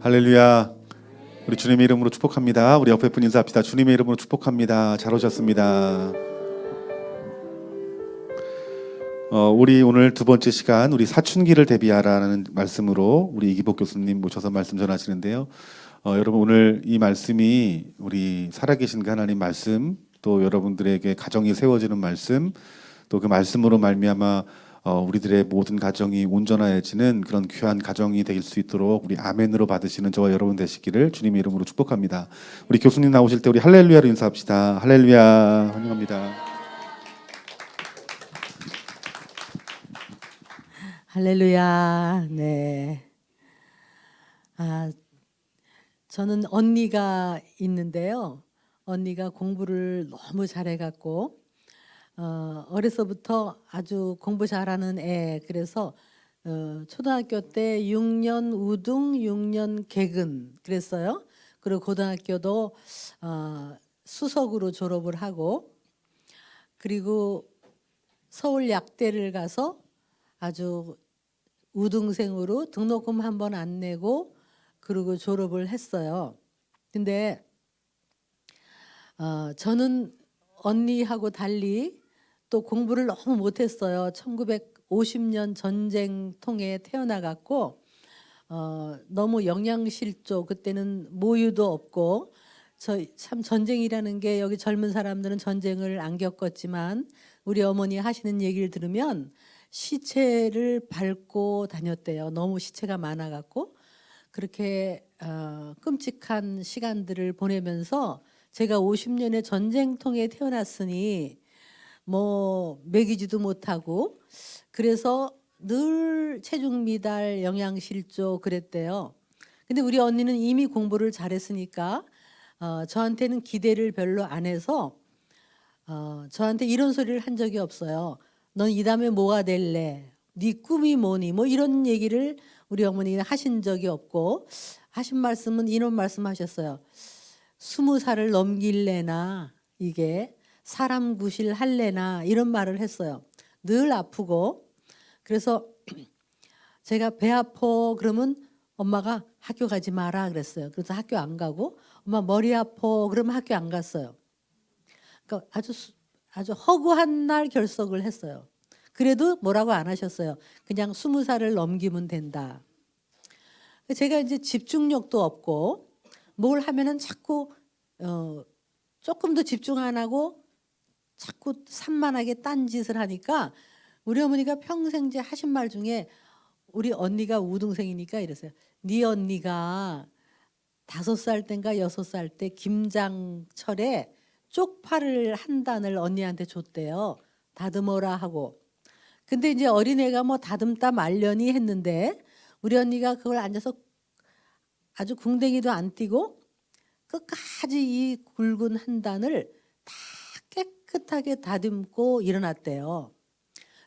할렐루야. 우리 주님의 이름으로 축복합니다. 우리 옆에 분 인사합시다. 주님의 이름으로 축복합니다. 잘 오셨습니다. 우리 오늘 두 번째 시간 우리 사춘기를 대비하라는 말씀으로 우리 이기복 교수님 모셔서 말씀 전하시는데요. 여러분 오늘 이 말씀이 우리 살아계신 그 하나님 말씀, 또 여러분들에게 가정이 세워지는 말씀, 또 그 말씀으로 말미암아 우리들의 모든 가정이 온전해지는 그런 귀한 가정이 될 수 있도록 우리 아멘으로 받으시는 저와 여러분 되시기를 주님의 이름으로 축복합니다. 우리 교수님 나오실 때 우리 할렐루야로 인사합시다. 할렐루야 환영합니다. 할렐루야. 네. 저는 언니가 있는데요. 언니가 공부를 너무 잘해갖고 어려서부터 아주 공부 잘하는 애. 그래서 초등학교 때 6년 우등, 6년 개근 그랬어요. 그리고 고등학교도 수석으로 졸업을 하고, 그리고 서울 약대를 가서 아주 우등생으로 등록금 한 번 안 내고 그리고 졸업을 했어요. 근데 저는 언니하고 달리 또 공부를 너무 못했어요. 1950년 전쟁통에 태어나갖고 너무 영양실조, 그때는 모유도 없고, 참 전쟁이라는 게, 여기 젊은 사람들은 전쟁을 안 겪었지만 우리 어머니 하시는 얘기를 들으면 시체를 밟고 다녔대요. 너무 시체가 많아갖고. 그렇게 끔찍한 시간들을 보내면서 제가 50년의 전쟁통에 태어났으니 뭐 먹이지도 못하고, 그래서 늘 체중 미달, 영양실조 그랬대요. 근데 우리 언니는 이미 공부를 잘했으니까 저한테는 기대를 별로 안 해서 저한테 이런 소리를 한 적이 없어요. 넌 이 다음에 뭐가 될래? 네 꿈이 뭐니? 뭐 이런 얘기를 우리 어머니는 하신 적이 없고, 하신 말씀은 이런 말씀하셨어요. 20살을 넘길래나, 이게 사람 구실 할래나, 이런 말을 했어요. 늘 아프고. 그래서 제가 배 아파 그러면 엄마가 학교 가지 마라 그랬어요. 그래서 학교 안 가고, 엄마 머리 아파 그러면 학교 안 갔어요. 그러니까 아주 허구한 날 결석을 했어요. 그래도 뭐라고 안 하셨어요. 그냥 20살을 넘기면 된다. 제가 이제 집중력도 없고, 뭘 하면은 자꾸 조금 더 집중 안 하고 자꾸 산만하게 딴짓을 하니까, 우리 어머니가 평생 제 하신 말 중에, 우리 언니가 우등생이니까 이랬어요. 네 언니가 5살 땐가 6살 때 김장철에 쪽파를 한 단을 언니한테 줬대요. 다듬어라 하고. 근데 이제 어린애가 뭐 다듬다 말려니 했는데, 우리 언니가 그걸 앉아서 아주 궁뎅이도 안 띄고 끝까지 이 굵은 한 단을 다 깨끗하게 다듬고 일어났대요.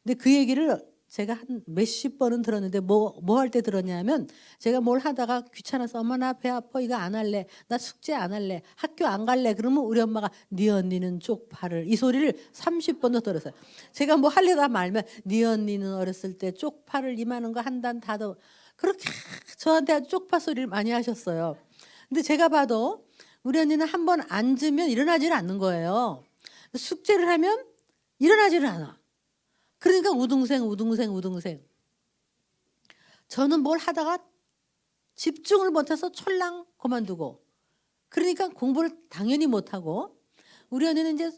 근데 그 얘기를 제가 한 몇십 번은 들었는데, 뭐 할 때 들었냐면, 제가 뭘 하다가 귀찮아서 엄마 나 배 아파 이거 안 할래, 나 숙제 안 할래, 학교 안 갈래, 그러면 우리 엄마가 네 언니는 쪽파를, 이 소리를 30번도 들었어요. 제가 뭐 하려다 말면 네 언니는 어렸을 때 쪽파를 이만한 거 한 단 다듬어, 그렇게 저한테 아주 쪽파 소리를 많이 하셨어요. 근데 제가 봐도 우리 언니는 한 번 앉으면 일어나질 않는 거예요. 숙제를 하면 일어나지를 않아. 그러니까 우등생. 저는 뭘 하다가 집중을 못해서 촐랑 그만두고, 그러니까 공부를 당연히 못하고, 우리 언니는 이제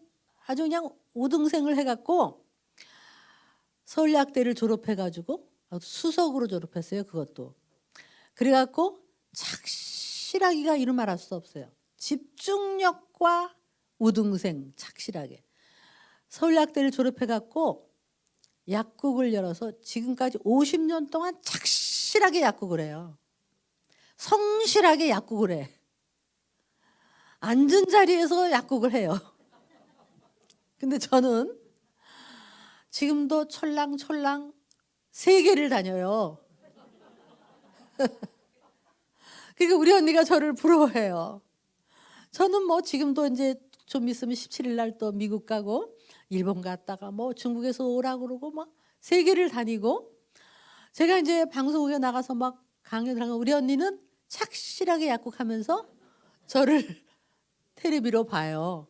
아주 그냥 우등생을 해갖고 서울약대를 졸업해가지고 수석으로 졸업했어요. 그것도. 그래갖고 착실하기가 이루 말할 수 없어요. 집중력과 우등생, 착실하게. 서울약대를 졸업해갖고 약국을 열어서 지금까지 50년 동안 착실하게 약국을 해요. 성실하게 약국을 해. 앉은 자리에서 약국을 해요. 근데 저는 지금도 촐랑촐랑 세계를 다녀요. 그러니까 우리 언니가 저를 부러워해요. 저는 뭐 지금도 이제 좀 있으면 17일 날 또 미국 가고, 일본 갔다가 뭐 중국에서 오라 그러고 막 세계를 다니고, 제가 이제 방송국에 나가서 막 강연을 하고, 우리 언니는 착실하게 약국하면서 저를 테레비로 봐요.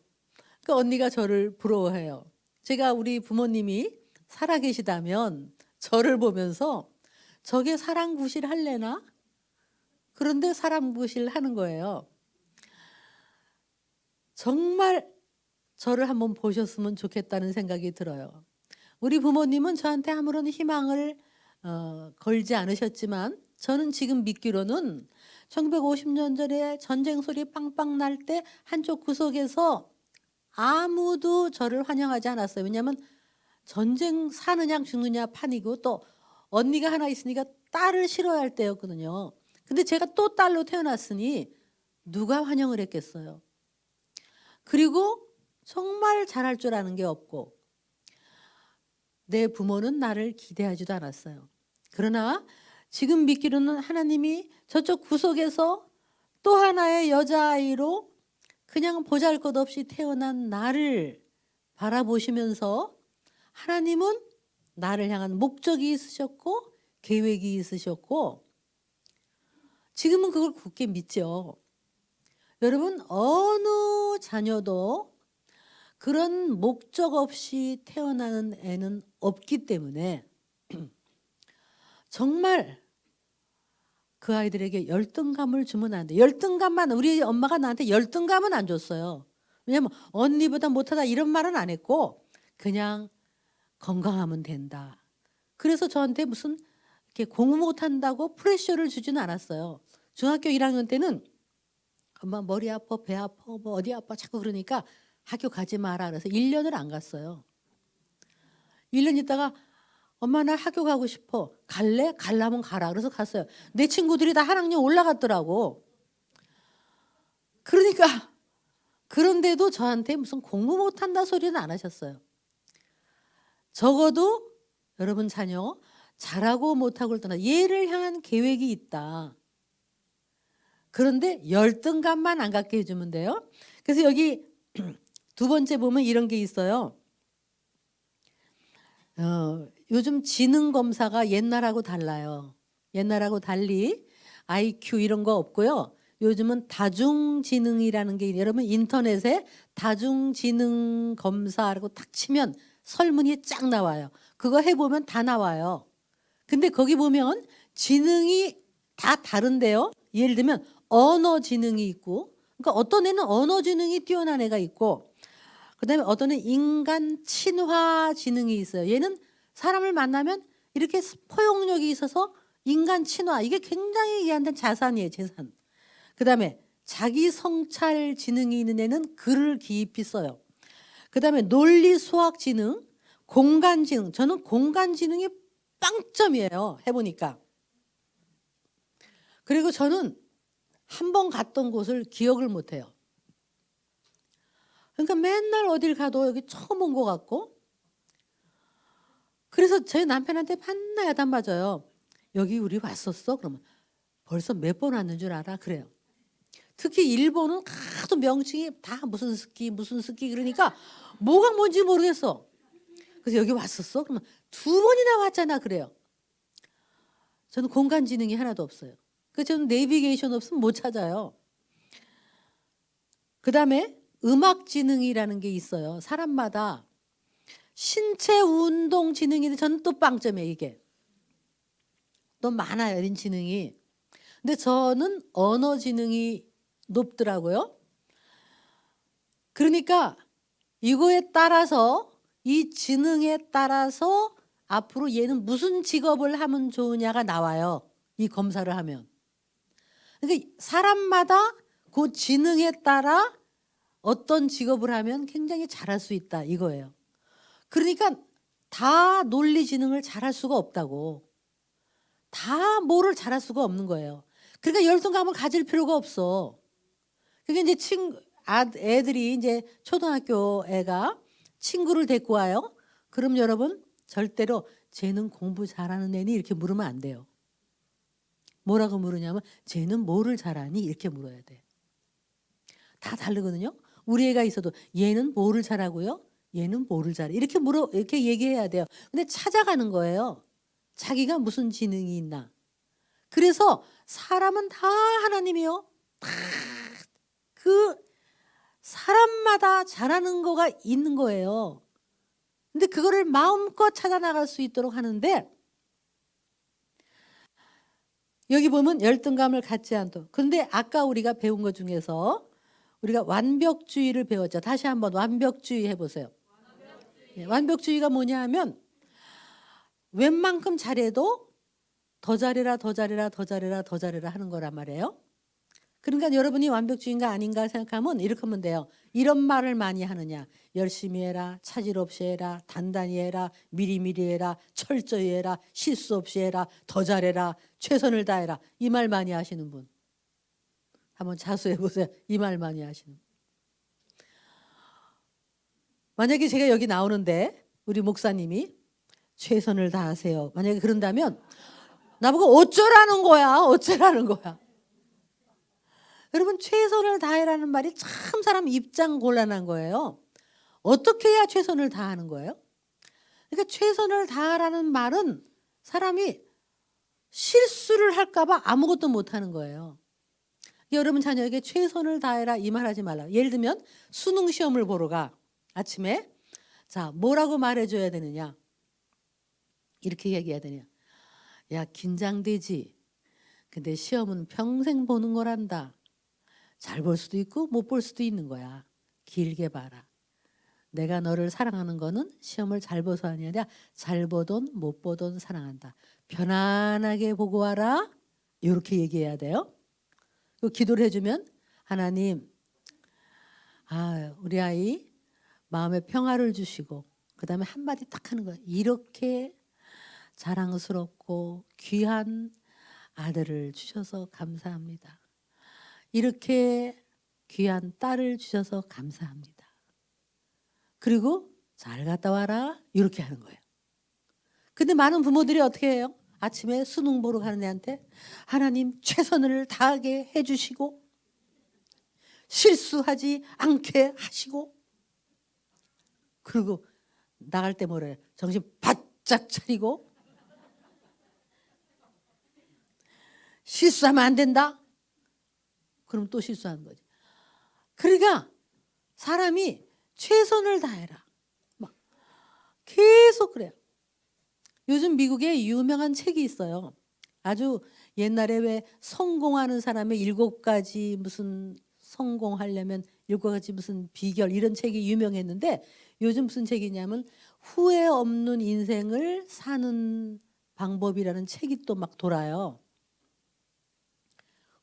그 언니가 저를 부러워해요. 제가 우리 부모님이 살아계시다면 저를 보면서 저게 사랑구실 할래나? 그런데 사랑구실 하는 거예요. 정말 저를 한번 보셨으면 좋겠다는 생각이 들어요. 우리 부모님은 저한테 아무런 희망을 걸지 않으셨지만 저는 지금 믿기로는 1950년 전에 전쟁 소리 빵빵 날 때 한쪽 구석에서 아무도 저를 환영하지 않았어요. 왜냐하면 전쟁 사느냐 죽느냐 판이고 또 언니가 하나 있으니까 딸을 싫어할 때였거든요. 근데 제가 또 딸로 태어났으니 누가 환영을 했겠어요. 그리고 정말 잘할 줄 아는 게 없고 내 부모는 나를 기대하지도 않았어요. 그러나 지금 믿기로는 하나님이 저쪽 구석에서 또 하나의 여자아이로 그냥 보잘것없이 태어난 나를 바라보시면서 하나님은 나를 향한 목적이 있으셨고 계획이 있으셨고 지금은 그걸 굳게 믿죠. 여러분 어느 자녀도 그런 목적 없이 태어나는 애는 없기 때문에 정말 그 아이들에게 열등감을 주면 안 돼. 열등감만 우리 엄마가 나한테 열등감은 안 줬어요. 왜냐면 언니보다 못하다 이런 말은 안 했고 그냥 건강하면 된다. 그래서 저한테 무슨 이렇게 공부 못한다고 프레셔를 주지는 않았어요. 중학교 1학년 때는 엄마 머리 아파, 배 아파, 뭐 어디 아파 자꾸 그러니까 학교 가지 마라 그래서 1년을 안 갔어요. 1년 있다가 엄마 나 학교 가고 싶어. 갈래? 갈라면 가라. 그래서 갔어요. 내 친구들이 다 한 학년 올라갔더라고. 그러니까 그런데도 저한테 무슨 공부 못한다 소리는 안 하셨어요. 적어도 여러분 자녀 잘하고 못하고를 떠나 얘를 향한 계획이 있다. 그런데 열등감만 안 갖게 해주면 돼요. 그래서 여기 두 번째 보면 이런 게 있어요. 요즘 지능 검사가 옛날하고 달라요. 옛날하고 달리 IQ 이런 거 없고요. 요즘은 다중지능이라는 게 여러분 인터넷에 다중지능 검사라고 딱 치면 설문이 쫙 나와요. 그거 해보면 다 나와요. 근데 거기 보면 지능이 다 다른데요. 예를 들면 언어 지능이 있고 그러니까 어떤 애는 언어 지능이 뛰어난 애가 있고 그다음에 어떤 애는 인간 친화 지능이 있어요. 얘는 사람을 만나면 이렇게 포용력이 있어서 인간 친화 이게 굉장히 얘한테 자산이에요. 재산. 그다음에 자기 성찰 지능이 있는 애는 글을 깊이 써요. 그다음에 논리 수학 지능, 공간 지능. 저는 공간 지능이 빵점이에요. 해보니까. 그리고 저는 한 번 갔던 곳을 기억을 못해요. 그러니까 맨날 어딜 가도 여기 처음 온 것 같고 그래서 저희 남편한테 맨날 야단 맞아요. 여기 우리 왔었어? 그러면 벌써 몇 번 왔는 줄 알아? 그래요. 특히 일본은 하도 명칭이 다 무슨 스키 무슨 스키 그러니까 뭐가 뭔지 모르겠어. 그래서 여기 왔었어? 그러면 2번이나 왔잖아 그래요. 저는 공간 지능이 하나도 없어요. 그래서 저는 내비게이션 없으면 못 찾아요. 그다음에 음악 지능이라는 게 있어요. 사람마다 신체 운동 지능인데 저는 또 빵점이에요 이게. 또 많아요 이런 지능이. 근데 저는 언어 지능이 높더라고요. 그러니까 이거에 따라서 이 지능에 따라서 앞으로 얘는 무슨 직업을 하면 좋으냐가 나와요. 이 검사를 하면. 그러니까 사람마다 그 지능에 따라 어떤 직업을 하면 굉장히 잘할 수 있다 이거예요. 그러니까 다 논리 지능을 잘할 수가 없다고. 다 뭐를 잘할 수가 없는 거예요. 그러니까 열등감을 가질 필요가 없어. 그게 이제 애들이 이제 초등학교 애가 친구를 데리고 와요. 그럼 여러분 절대로 쟤는 공부 잘하는 애니 이렇게 물으면 안 돼요. 뭐라고 물으냐면 쟤는 뭐를 잘하니 이렇게 물어야 돼. 다 다르거든요. 우리 애가 있어도 얘는 뭐를 잘하고요. 얘는 뭐를 잘해. 이렇게 얘기해야 돼요. 근데 찾아가는 거예요. 자기가 무슨 지능이 있나. 그래서 사람은 다 하나님이요. 다 그 사람마다 잘하는 거가 있는 거예요. 근데 그거를 마음껏 찾아 나갈 수 있도록 하는데 여기 보면 열등감을 갖지 않도록. 그런데 아까 우리가 배운 것 중에서 우리가 완벽주의를 배웠죠. 다시 한번 완벽주의 해보세요. 완벽주의가 뭐냐 하면 웬만큼 잘해도 더 잘해라 더 잘해라 더 잘해라 더 잘해라 하는 거란 말이에요. 그러니까 여러분이 완벽주의인가 아닌가 생각하면 이렇게 하면 돼요. 이런 말을 많이 하느냐. 열심히 해라, 차질 없이 해라, 단단히 해라, 미리미리 해라, 철저히 해라, 실수 없이 해라, 더 잘해라, 최선을 다해라. 이 말 많이 하시는 분. 한번 자수해 보세요. 이 말 많이 하시는 분. 만약에 제가 여기 나오는데 우리 목사님이 최선을 다하세요. 만약에 그런다면 나보고 어쩌라는 거야. 어쩌라는 거야. 여러분 최선을 다해라는 말이 참 사람 입장 곤란한 거예요. 어떻게 해야 최선을 다하는 거예요? 그러니까 최선을 다하라는 말은 사람이 실수를 할까 봐 아무것도 못하는 거예요. 여러분 자녀에게 최선을 다해라 이 말 하지 말라. 예를 들면 수능 시험을 보러 가. 아침에 자 뭐라고 말해줘야 되느냐. 이렇게 얘기해야 되냐. 야 긴장되지. 근데 시험은 평생 보는 거란다. 잘 볼 수도 있고 못 볼 수도 있는 거야. 길게 봐라. 내가 너를 사랑하는 거는 시험을 잘 봐서 아니라 잘 보던 못 보던 사랑한다. 편안하게 보고 와라. 이렇게 얘기해야 돼요. 기도를 해주면 하나님 우리 아이 마음에 평화를 주시고 그 다음에 한마디 딱 하는 거야. 이렇게 자랑스럽고 귀한 아들을 주셔서 감사합니다. 이렇게 귀한 딸을 주셔서 감사합니다. 그리고 잘 갔다 와라 이렇게 하는 거예요. 근데 많은 부모들이 어떻게 해요? 아침에 수능 보러 가는 애한테 하나님 최선을 다하게 해주시고 실수하지 않게 하시고 그리고 나갈 때 뭐래? 정신 바짝 차리고 실수하면 안 된다? 그럼 또 실수하는 거지. 그러니까 사람이 최선을 다해라. 막 계속 그래요. 요즘 미국에 유명한 책이 있어요. 아주 옛날에 왜 성공하는 사람의 7가지 무슨 성공하려면 7가지 무슨 비결 이런 책이 유명했는데 요즘 무슨 책이냐면 후회 없는 인생을 사는 방법이라는 책이 또 막 돌아요.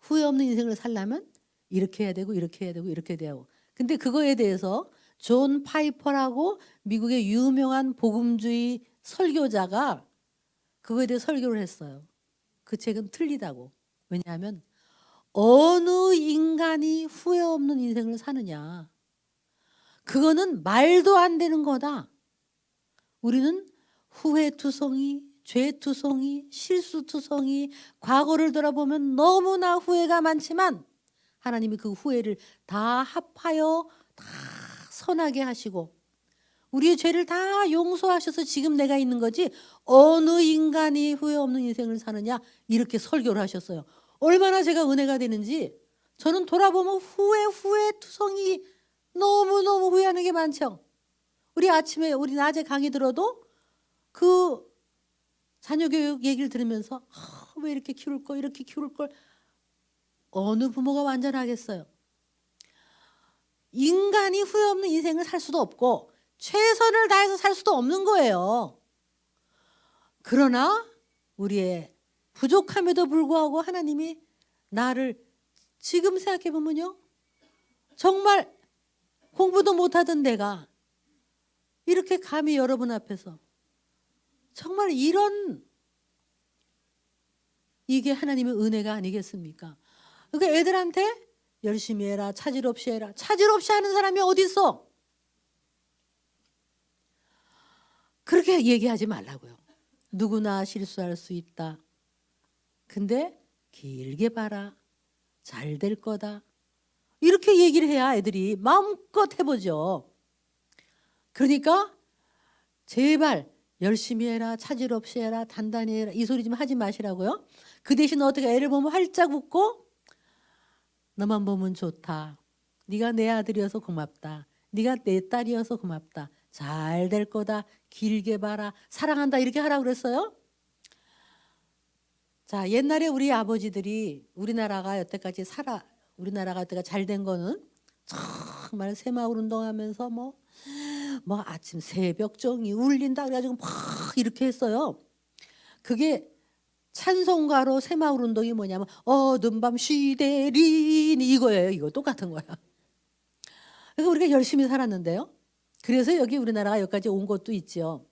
후회 없는 인생을 살려면 이렇게 해야 되고 이렇게 해야 되고 이렇게 해야 되고. 근데 그거에 대해서 존 파이퍼라고 미국의 유명한 복음주의 설교자가 그거에 대해 설교를 했어요. 그 책은 틀리다고. 왜냐하면 어느 인간이 후회 없는 인생을 사느냐. 그거는 말도 안 되는 거다. 우리는 후회투성이, 죄투성이, 실수투성이, 과거를 돌아보면 너무나 후회가 많지만 하나님이 그 후회를 다 합하여 다 선하게 하시고 우리의 죄를 다 용서하셔서 지금 내가 있는 거지 어느 인간이 후회 없는 인생을 사느냐 이렇게 설교를 하셨어요. 얼마나 제가 은혜가 되는지 저는 돌아보면 후회투성이 너무너무 후회하는 게 많죠. 우리 아침에 우리 낮에 강의 들어도 그 자녀 교육 얘기를 들으면서 왜 이렇게 키울 걸 이렇게 키울 걸 어느 부모가 완전하겠어요. 인간이 후회 없는 인생을 살 수도 없고 최선을 다해서 살 수도 없는 거예요. 그러나 우리의 부족함에도 불구하고 하나님이 나를 지금 생각해 보면요. 정말 공부도 못하던 내가 이렇게 감히 여러분 앞에서 정말 이게 하나님의 은혜가 아니겠습니까? 그러니까 애들한테 열심히 해라, 차질 없이 해라. 차질 없이 하는 사람이 어디 있어? 그렇게 얘기하지 말라고요. 누구나 실수할 수 있다. 근데 길게 봐라. 잘 될 거다. 이렇게 얘기를 해야 애들이 마음껏 해보죠. 그러니까 제발 열심히 해라, 차질 없이 해라, 단단히 해라 이 소리 좀 하지 마시라고요. 그 대신 어떻게 애를 보면 활짝 웃고 너만 보면 좋다. 네가 내 아들이어서 고맙다. 네가 내 딸이어서 고맙다. 잘 될 거다. 길게 봐라. 사랑한다. 이렇게 하라고 그랬어요. 자, 옛날에 우리 아버지들이 우리나라가 여태까지 잘 된 거는 정말 새마을 운동하면서 뭐 아침 새벽종이 울린다 그래가지고 막 이렇게 했어요. 그게 찬송가로 새마을 운동이 뭐냐면 어두운 밤 시대린 이거예요. 이거 똑같은 거야. 그러니까 우리가 열심히 살았는데요. 그래서 여기 우리나라가 여기까지 온 것도 있죠.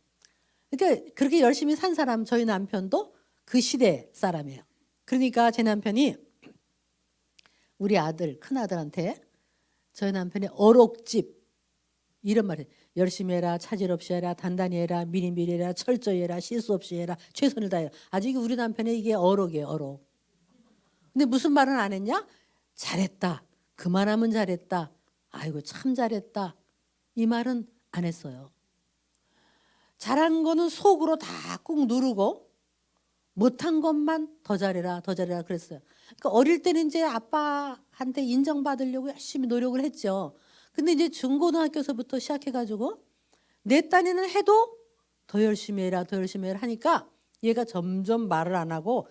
그러니까 그렇게 열심히 산 사람 저희 남편도 그 시대 사람이에요. 그러니까 제 남편이 우리 아들 큰아들한테 저희 남편의 어록집 이런 말이에요. 열심히 해라, 차질 없이 해라, 단단히 해라, 미리미리 해라, 철저히 해라, 실수 없이 해라, 최선을 다해라. 아주 우리 남편의 이게 어록이에요. 어록. 근데 무슨 말은 안 했냐? 잘했다. 그만하면 잘했다. 아이고 참 잘했다. 이 말은 안 했어요. 잘한 거는 속으로 다 꾹 누르고 못한 것만 더 잘해라 더 잘해라 그랬어요. 그러니까 어릴 때는 이제 아빠한테 인정받으려고 열심히 노력을 했죠. 근데 이제 중고등학교서부터 시작해가지고 내 딴에는 해도 더 열심히 해라 더 열심히 해라 하니까 얘가 점점 말을 안 하고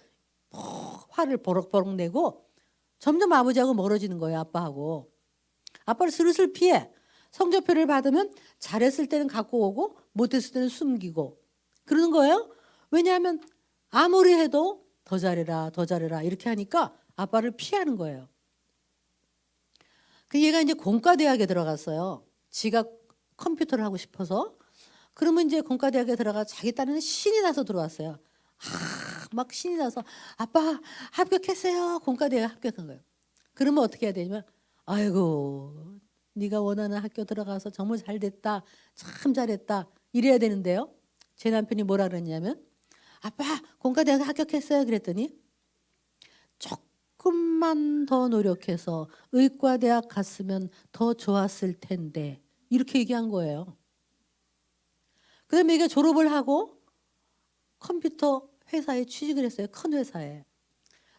화를 버럭버럭 내고 점점 아버지하고 멀어지는 거예요. 아빠하고. 아빠를 슬슬 피해. 성적표를 받으면 잘했을 때는 갖고 오고 못했을 때는 숨기고 그러는 거예요. 왜냐하면 아무리 해도 더 잘해라 더 잘해라 이렇게 하니까 아빠를 피하는 거예요. 그 얘가 이제 공과대학에 들어갔어요. 지가 컴퓨터를 하고 싶어서. 그러면 이제 공과대학에 들어가 자기 딸은 신이 나서 들어왔어요. 막 신이 나서 아빠 합격했어요. 공과대학에 합격한 거예요. 그러면 어떻게 해야 되냐면 아이고 네가 원하는 학교 들어가서 정말 잘 됐다. 참 잘했다. 이래야 되는데요. 제 남편이 뭐라 그랬냐면 아빠 공과대학에 합격했어요. 그랬더니 조금만 더 노력해서 의과대학 갔으면 더 좋았을 텐데 이렇게 얘기한 거예요. 그다음에 얘가 졸업을 하고 컴퓨터 회사에 취직을 했어요. 큰 회사에.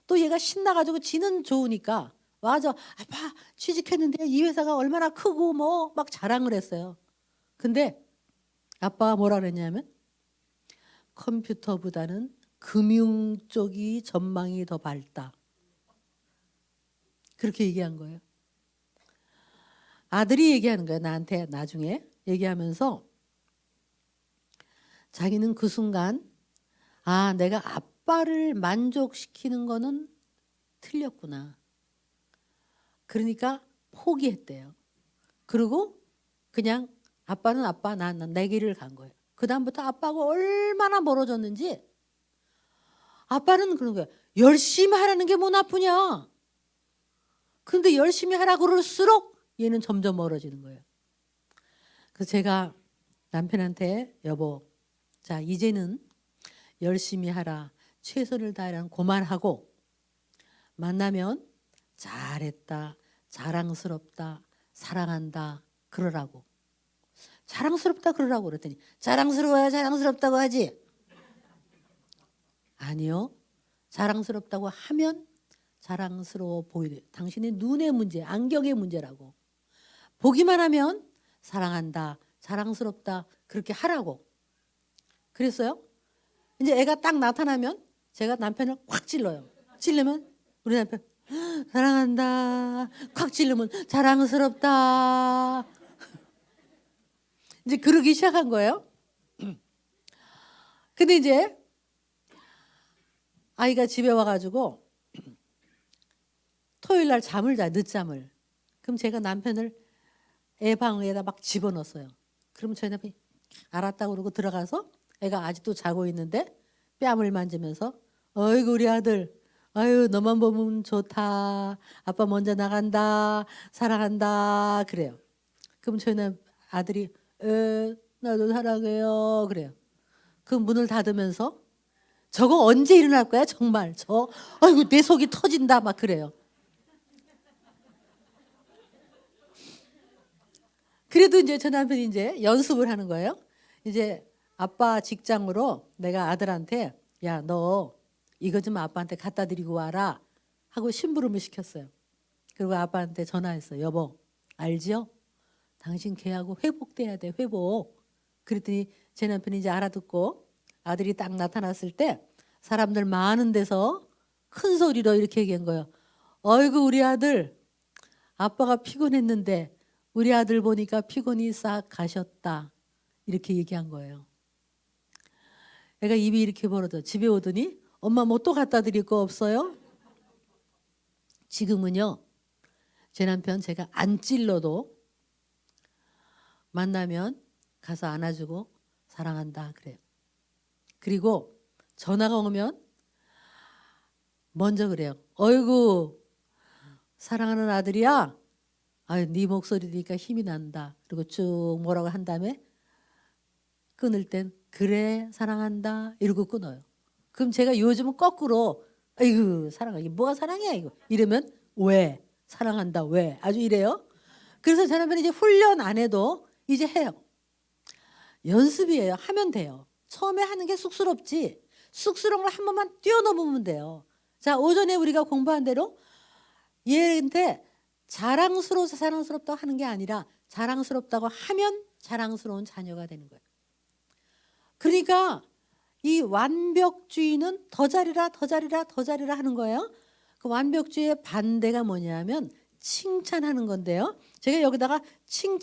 또 얘가 신나가지고 지는 좋으니까 맞아 아빠 취직했는데 이 회사가 얼마나 크고 뭐 막 자랑을 했어요. 근데 아빠가 뭐라 그랬냐면 컴퓨터보다는 금융 쪽이 전망이 더 밝다. 그렇게 얘기한 거예요. 아들이 얘기하는 거예요. 나한테 나중에 얘기하면서 자기는 그 순간 내가 아빠를 만족시키는 거는 틀렸구나. 그러니까 포기했대요. 그리고 그냥 아빠는 아빠, 난 내 길을 간 거예요. 그 다음부터 아빠하고 얼마나 멀어졌는지 아빠는 그런 거예요. 열심히 하라는 게 뭐 나쁘냐. 그런데 열심히 하라고 그럴수록 얘는 점점 멀어지는 거예요. 그래서 제가 남편한테 여보, 자 이제는 열심히 하라, 최선을 다하라는 그만하고 만나면 잘했다, 자랑스럽다, 사랑한다 그러라고. 자랑스럽다 그러라고 그랬더니 자랑스러워야 자랑스럽다고 하지. 아니요. 자랑스럽다고 하면 자랑스러워 보이래. 당신의 눈의 문제, 안경의 문제라고. 보기만 하면 사랑한다, 자랑스럽다 그렇게 하라고. 그랬어요. 이제 애가 딱 나타나면 제가 남편을 확 찔러요. 찔르면 우리 남편 사랑한다. 콱 찔르면 자랑스럽다. 이제 그러기 시작한 거예요. 근데 이제 아이가 집에 와가지고 토요일 날 잠을 자, 늦잠을. 그럼 제가 남편을 애 방에다 막 집어넣었어요. 그러면 저희 남편이 알았다고 그러고 들어가서 애가 아직도 자고 있는데 뺨을 만지면서 어이구 우리 아들 아유 너만 보면 좋다. 아빠 먼저 나간다. 사랑한다. 그래요. 그럼 저희 아들이 나도 사랑해요. 그래요. 그 문을 닫으면서 저거 언제 일어날 거야 정말. 아이고 내 속이 터진다 막 그래요. 그래도 이제 저 남편이 이제 연습을 하는 거예요. 이제 아빠 직장으로 내가 아들한테 야, 너 이거 좀 아빠한테 갖다 드리고 와라 하고 심부름을 시켰어요. 그리고 아빠한테 전화했어요. 여보, 알지요? 당신 걔하고 회복돼야 돼, 회복. 그랬더니 제 남편이 이제 알아듣고 아들이 딱 나타났을 때 사람들 많은 데서 큰 소리로 이렇게 얘기한 거예요. 어이구 우리 아들, 아빠가 피곤했는데 우리 아들 보니까 피곤이 싹 가셨다. 이렇게 얘기한 거예요. 애가 입이 이렇게 벌어져. 집에 오더니 엄마 뭐 또 갖다 드릴 거 없어요? 지금은요. 제 남편 제가 안 찔러도 만나면 가서 안아주고 사랑한다 그래요. 그리고 전화가 오면 먼저 그래요. 어이구 사랑하는 아들이야. 아유, 네 목소리 들으니까 힘이 난다. 그리고 쭉 뭐라고 한 다음에 끊을 땐 그래 사랑한다 이러고 끊어요. 그럼 제가 요즘은 거꾸로 아이고 사랑해 이게 뭐가 사랑이야 이거 이러면 왜 사랑한다 왜 아주 이래요. 그래서 제 남편이 이제 훈련 안 해도 이제 해요. 연습이에요. 하면 돼요. 처음에 하는 게 쑥스럽지. 쑥스러운 걸 한 번만 뛰어넘으면 돼요. 자, 오전에 우리가 공부한 대로 얘한테 자랑스러워서 자랑스럽다고 하는 게 아니라 자랑스럽다고 하면 자랑스러운 자녀가 되는 거예요. 그러니까 이 완벽주의는 더 잘해라 더 잘해라 더 잘해라 하는 거예요. 그 완벽주의의 반대가 뭐냐면 칭찬하는 건데요. 제가 여기다가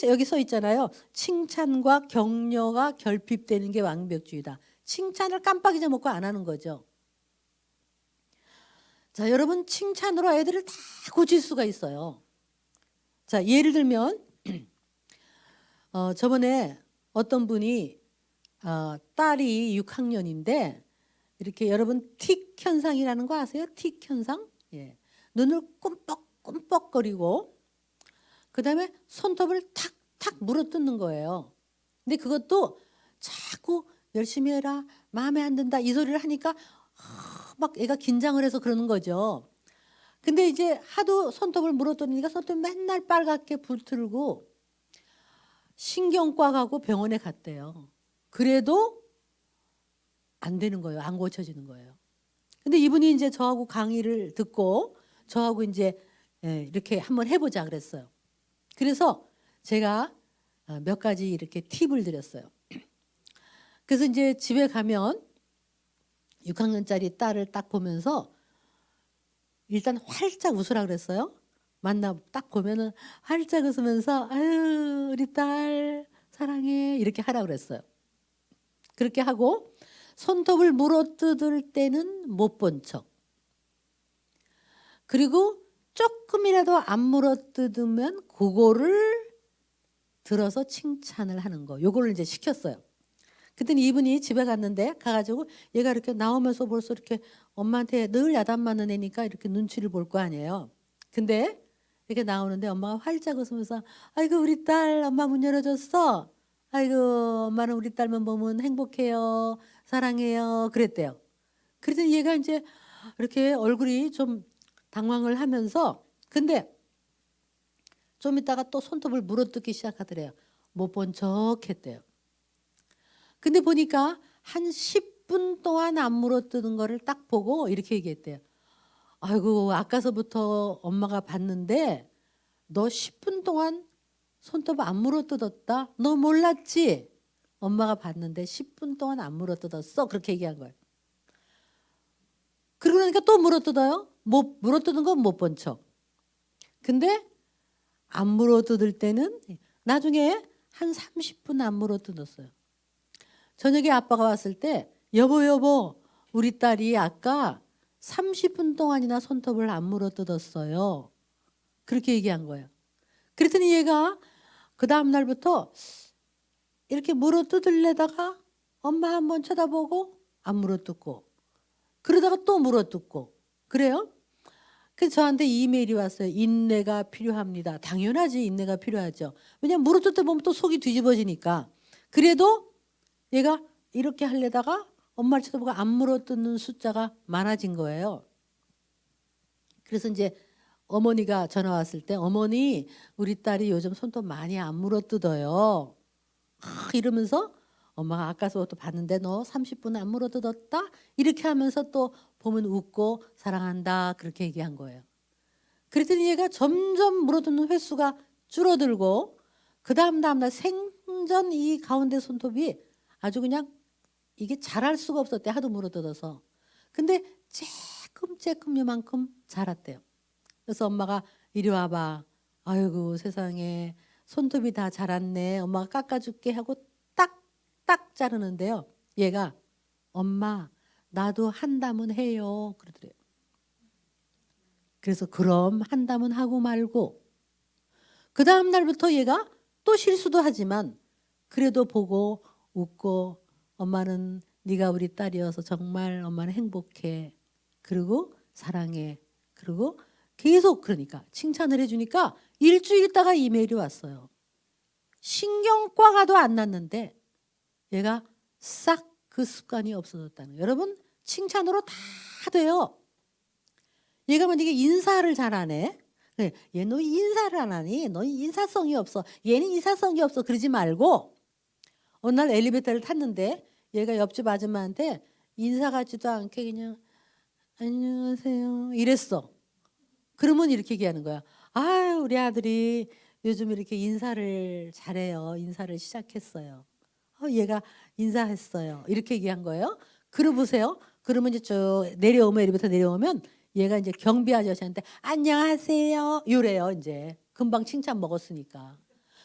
여기 써 있잖아요. 칭찬과 격려가 결핍되는 게 완벽주의다. 칭찬을 깜빡 잊어먹고 안 하는 거죠. 자, 여러분 칭찬으로 애들을 다 고칠 수가 있어요. 자, 예를 들면 저번에 어떤 분이 딸이 6학년인데 이렇게 여러분 틱 현상이라는 거 아세요? 틱 현상? 예. 눈을 꼼뻑꼼뻑거리고 그다음에 손톱을 탁탁 물어뜯는 거예요. 근데 그것도 자꾸 열심히 해라, 마음에 안 든다 이 소리를 하니까 막 애가 긴장을 해서 그러는 거죠. 근데 이제 하도 손톱을 물어뜯으니까 손톱이 맨날 빨갛게 불틀고 신경과 가고 병원에 갔대요. 그래도 안 되는 거예요. 안 고쳐지는 거예요. 근데 이분이 이제 저하고 강의를 듣고 저하고 이제 이렇게 한번 해보자 그랬어요. 그래서 제가 몇 가지 이렇게 팁을 드렸어요. 그래서 이제 집에 가면 6학년짜리 딸을 딱 보면서 일단 활짝 웃으라 그랬어요. 만나 딱 보면은 활짝 웃으면서 아유 우리 딸 사랑해 이렇게 하라 그랬어요. 그렇게 하고 손톱을 물어뜯을 때는 못 본 척. 그리고 조금이라도 안 물어뜯으면 그거를 들어서 칭찬을 하는 거. 요거를 이제 시켰어요. 그랬더니 이분이 집에 갔는데 가가지고 얘가 이렇게 나오면서 벌써 이렇게 엄마한테 늘 야단 맞는 애니까 이렇게 눈치를 볼 거 아니에요. 근데 이렇게 나오는데 엄마가 활짝 웃으면서 아이고 우리 딸 엄마 문 열어줬어. 아이고 엄마는 우리 딸만 보면 행복해요. 사랑해요. 그랬대요. 그랬더니 얘가 이제 이렇게 얼굴이 좀 당황을 하면서 근데 좀 있다가 또 손톱을 물어뜯기 시작하더래요. 못 본 척 했대요. 근데 보니까 한 10분 동안 안 물어뜯은 거를 딱 보고 이렇게 얘기했대요. 아이고 아까서부터 엄마가 봤는데 너 10분 동안 손톱 안 물어뜯었다? 너 몰랐지? 엄마가 봤는데 10분 동안 안 물어뜯었어. 그렇게 얘기한 거예요. 그러고 나니까 또 물어뜯어요. 못 물어뜯은 건 못 본 척. 근데 안 물어뜯을 때는 나중에 한 30분 안 물어뜯었어요. 저녁에 아빠가 왔을 때 여보 우리 딸이 아까 30분 동안이나 손톱을 안 물어뜯었어요. 그렇게 얘기한 거예요. 그랬더니 얘가 그 다음 날부터 이렇게 물어뜯으려다가 엄마 한번 쳐다보고 안 물어뜯고 그러다가 또 물어뜯고 그래요. 그래서 저한테 이메일이 왔어요. 인내가 필요합니다. 당연하지 인내가 필요하죠. 왜냐하면 물어뜯다 보면 또 속이 뒤집어지니까. 그래도 얘가 이렇게 하려다가 엄마를 쳐다보고 안 물어뜯는 숫자가 많아진 거예요. 그래서 이제 어머니가 전화 왔을 때 어머니 우리 딸이 요즘 손톱 많이 안 물어뜯어요. 이러면서 엄마가 아까서부터 봤는데 너 30분 안 물어뜯었다? 이렇게 하면서 또 보면 웃고 사랑한다 그렇게 얘기한 거예요. 그랬더니 얘가 점점 물어뜯는 횟수가 줄어들고 그 다음날 생전 이 가운데 손톱이 아주 그냥 이게 자랄 수가 없었대. 하도 물어뜯어서. 근데 쬐끔 요만큼 자랐대요. 그래서 엄마가 이리 와봐. 아이고 세상에 손톱이 다 자랐네. 엄마가 깎아줄게 하고 딱 자르는데요. 얘가 엄마 나도 한담은 해요. 그러더래요. 그래서 그럼 한담은 하고 말고 그 다음 날부터 얘가 또 실수도 하지만 그래도 보고 웃고 엄마는 네가 우리 딸이어서 정말 엄마는 행복해. 그리고 사랑해. 그리고 계속 그러니까 칭찬을 해주니까 일주일 있다가 이메일이 왔어요. 신경과 가도 안 났는데 얘가 싹 그 습관이 없어졌다는 거예요. 여러분 칭찬으로 다 돼요. 얘가 만약에 인사를 잘 안 해. 얘 너 인사를 안 하니? 너 인사성이 없어. 얘는 인사성이 없어. 그러지 말고 어느 날 엘리베이터를 탔는데 얘가 옆집 아줌마한테 인사 같지도 않게 그냥 안녕하세요 이랬어. 그러면 이렇게 얘기하는 거야. 아 우리 아들이 요즘 이렇게 인사를 잘해요. 인사를 시작했어요. 얘가 인사했어요. 이렇게 얘기한 거예요. 그러 보세요. 그러면 이제 쭉 내려오면 엘리베이터 내려오면 얘가 이제 경비 아저씨한테 안녕하세요. 요래요. 이제 금방 칭찬 먹었으니까.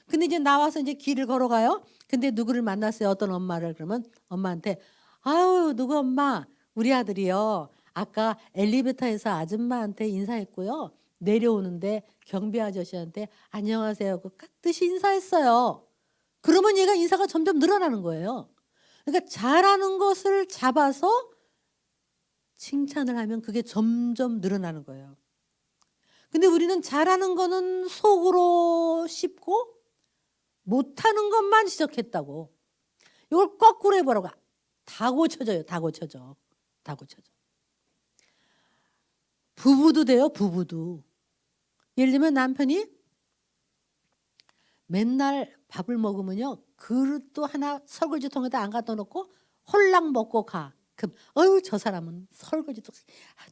근데 이제 나와서 이제 길을 걸어가요. 근데 누구를 만났어요. 어떤 엄마를. 그러면 엄마한테 아유 누구 엄마 우리 아들이요. 아까 엘리베이터에서 아줌마한테 인사했고요. 내려오는데 경비 아저씨한테 안녕하세요 하고 깍듯이 인사했어요. 그러면 얘가 인사가 점점 늘어나는 거예요. 그러니까 잘하는 것을 잡아서 칭찬을 하면 그게 점점 늘어나는 거예요. 근데 우리는 잘하는 거는 속으로 씹고 못하는 것만 지적했다고. 이걸 거꾸로 해보라고. 다 고쳐져요. 다 고쳐져. 다 고쳐져. 부부도 돼요. 부부도. 예를 들면 남편이 맨날 밥을 먹으면요. 그릇도 하나 설거지통에다 안 갖다 놓고 홀랑 먹고 가. 그럼 어유 저 사람은 설거지도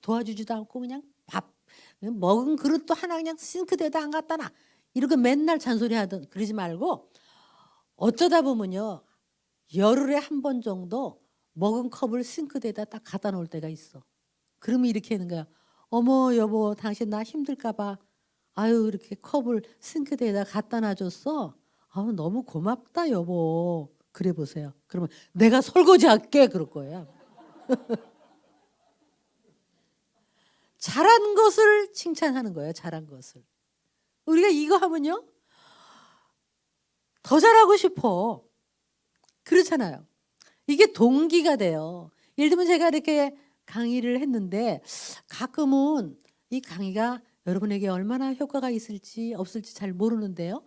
도와주지도 않고 그냥 밥 먹은 그릇도 하나 그냥 싱크대에다 안 갖다 놔. 이렇게 맨날 잔소리 하던 그러지 말고 어쩌다 보면요. 열흘에 한 번 정도 먹은 컵을 싱크대에다 딱 갖다 놓을 때가 있어. 그러면 이렇게 하는 거야. 어머 여보 당신 나 힘들까 봐. 아유 이렇게 컵을 싱크대에다 갖다 놔줬어. 아유 너무 고맙다 여보. 그래 보세요. 그러면 내가 설거지할게 그럴 거예요. 잘한 것을 칭찬하는 거예요. 잘한 것을. 우리가 이거 하면요. 더 잘하고 싶어. 그렇잖아요. 이게 동기가 돼요. 예를 들면 제가 이렇게 강의를 했는데 가끔은 이 강의가 여러분에게 얼마나 효과가 있을지 없을지 잘 모르는데요.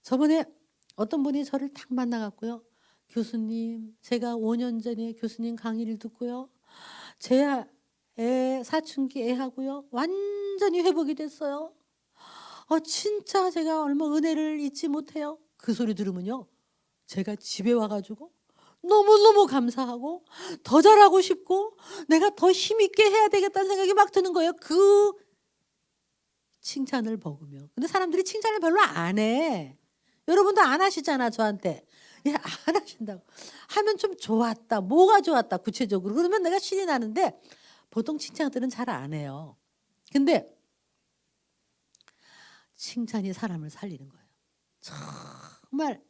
저번에 어떤 분이 저를 딱 만나갖고요. 교수님, 제가 5년 전에 교수님 강의를 듣고요. 제 애 사춘기 애하고요. 완전히 회복이 됐어요. 진짜 제가 얼마 은혜를 잊지 못해요. 그 소리 들으면요. 제가 집에 와가지고 너무너무 감사하고 더 잘하고 싶고 내가 더 힘있게 해야 되겠다는 생각이 막 드는 거예요. 그 칭찬을 먹으며. 근데 사람들이 칭찬을 별로 안 해. 여러분도 안 하시잖아 저한테. 예, 안 하신다고. 하면 좀 좋았다. 뭐가 좋았다 구체적으로. 그러면 내가 신이 나는데 보통 칭찬들은 잘 안 해요. 근데 칭찬이 사람을 살리는 거예요. 정말.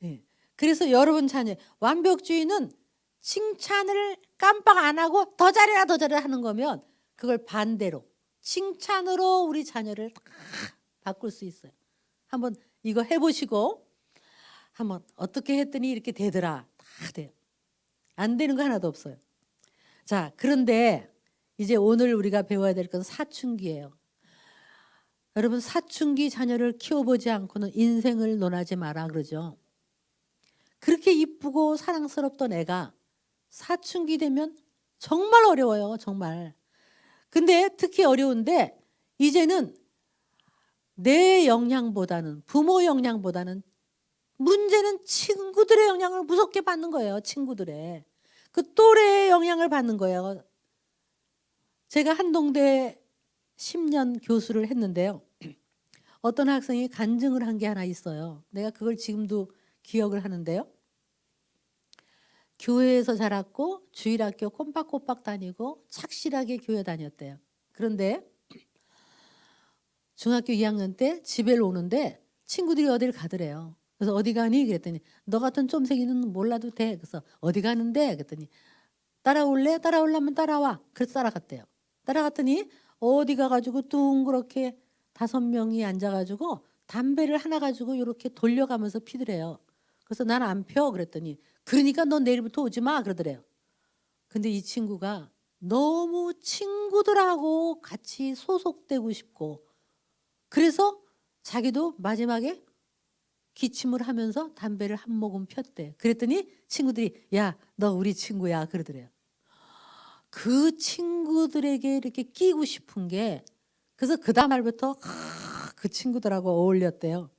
예. 그래서 여러분 자녀 완벽주의는 칭찬을 깜빡 안 하고 더 잘해라 더 잘해라 하는 거면 그걸 반대로 칭찬으로 우리 자녀를 다 바꿀 수 있어요. 한번 이거 해보시고 한번 어떻게 했더니 이렇게 되더라. 다 돼요. 안 되는 거 하나도 없어요. 자, 그런데 이제 오늘 우리가 배워야 될 것은 사춘기예요. 여러분 사춘기 자녀를 키워보지 않고는 인생을 논하지 마라 그러죠. 그렇게 이쁘고 사랑스럽던 애가 사춘기 되면 정말 어려워요. 정말. 근데 특히 어려운데 이제는 내 영향보다는 부모 영향보다는 문제는 친구들의 영향을 무섭게 받는 거예요. 친구들의. 그 또래의 영향을 받는 거예요. 제가 한동대 10년 교수를 했는데요. 어떤 학생이 간증을 한 게 하나 있어요. 내가 그걸 지금도 기억을 하는데요. 교회에서 자랐고 주일학교 꼼박꼼박 다니고 착실하게 교회 다녔대요. 그런데 중학교 2학년 때 집에 오는데 친구들이 어디를 가더래요. 그래서 어디 가니? 그랬더니 너 같은 쫌생이는 몰라도 돼. 그래서 어디 가는데? 그랬더니 따라올래? 따라오려면 따라와. 그래서 따라갔대요. 따라갔더니 어디 가가지고 둥그렇게 5명이 앉아가지고 담배를 하나 가지고 이렇게 돌려가면서 피더래요. 그래서 난 안 펴. 그랬더니 그러니까 넌 내일부터 오지 마. 그러더래요. 근데 이 친구가 너무 친구들하고 같이 소속되고 싶고 그래서 자기도 마지막에 기침을 하면서 담배를 한 모금 폈대. 그랬더니 친구들이 야, 너 우리 친구야. 그러더래요. 그 친구들에게 이렇게 끼고 싶은 게 그래서 그 다음 날부터 그 친구들하고 어울렸대요.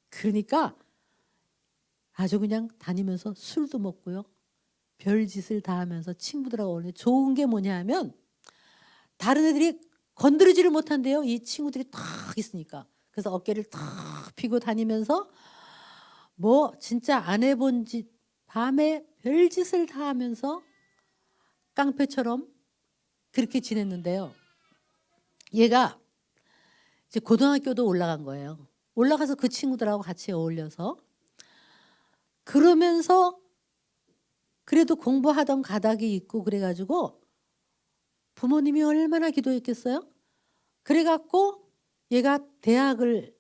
그러니까 아주 그냥 다니면서 술도 먹고요. 별짓을 다 하면서 친구들하고 어울려. 좋은 게 뭐냐 하면 다른 애들이 건드리지를 못한대요. 이 친구들이 탁 있으니까. 그래서 어깨를 탁 펴고 다니면서 뭐 진짜 안 해본 짓 밤에 별짓을 다 하면서 깡패처럼 그렇게 지냈는데요. 얘가 이제 고등학교도 올라간 거예요. 올라가서 그 친구들하고 같이 어울려서 그러면서 그래도 공부하던 가닥이 있고 그래가지고 부모님이 얼마나 기도했겠어요? 그래갖고 얘가 대학을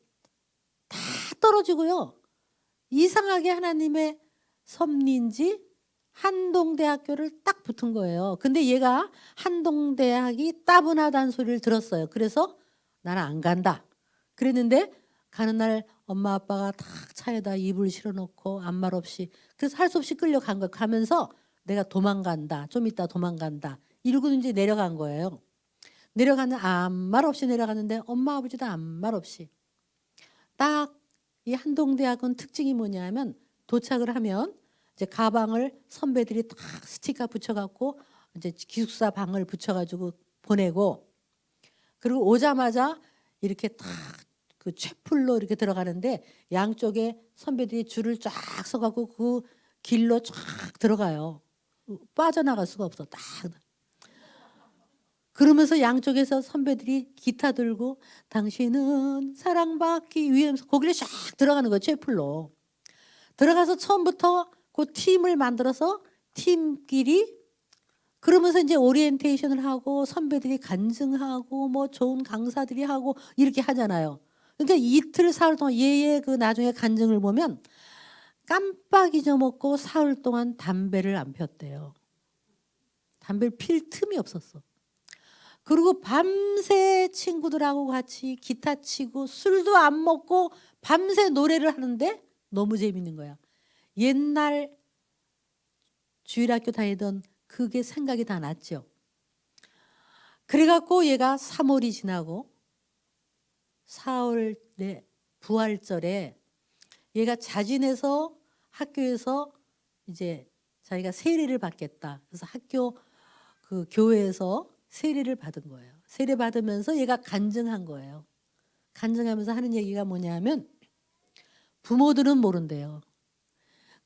다 떨어지고요. 이상하게 하나님의 섭리인지 한동대학교를 딱 붙은 거예요. 근데 얘가 한동대학이 따분하다는 소리를 들었어요. 그래서 나는 안 간다. 그랬는데 가는 날 엄마 아빠가 딱 차에다 이불 실어놓고 아무 말 없이 그래서 할 수 없이 끌려간 거예요. 가면서 내가 도망간다. 좀 이따 도망간다. 이러고 이제 내려간 거예요. 내려가는 아무 말 없이 내려갔는데 엄마 아버지도 아무 말 없이 딱 이 한동대학은 특징이 뭐냐면 도착을 하면 이제 가방을 선배들이 딱 스티커 붙여갖고 이제 기숙사 방을 붙여가지고 보내고 그리고 오자마자 이렇게 딱 그 채플로 이렇게 들어가는데 양쪽에 선배들이 줄을 쫙 서갖고 그 길로 쫙 들어가요. 빠져나갈 수가 없어. 딱. 그러면서 양쪽에서 선배들이 기타 들고 당신은 사랑받기 위해서 거기를 쫙 들어가는 거예요. 채플로. 들어가서 처음부터 그 팀을 만들어서 팀끼리 그러면서 이제 오리엔테이션을 하고 선배들이 간증하고 뭐 좋은 강사들이 하고 이렇게 하잖아요. 그러니까 이틀 사흘 동안 얘의 그 나중에 간증을 보면 깜빡 잊어먹고 사흘 동안 담배를 안 폈대요. 담배를 필 틈이 없었어. 그리고 밤새 친구들하고 같이 기타 치고 술도 안 먹고 밤새 노래를 하는데 너무 재밌는 거야. 옛날 주일학교 다니던 그게 생각이 다 났죠. 그래갖고 얘가 3월이 지나고 4월 내 부활절에 얘가 자진해서 학교에서 이제 자기가 세례를 받겠다. 그래서 학교 그 교회에서 세례를 받은 거예요. 세례 받으면서 얘가 간증한 거예요. 간증하면서 하는 얘기가 뭐냐면 부모들은 모른대요.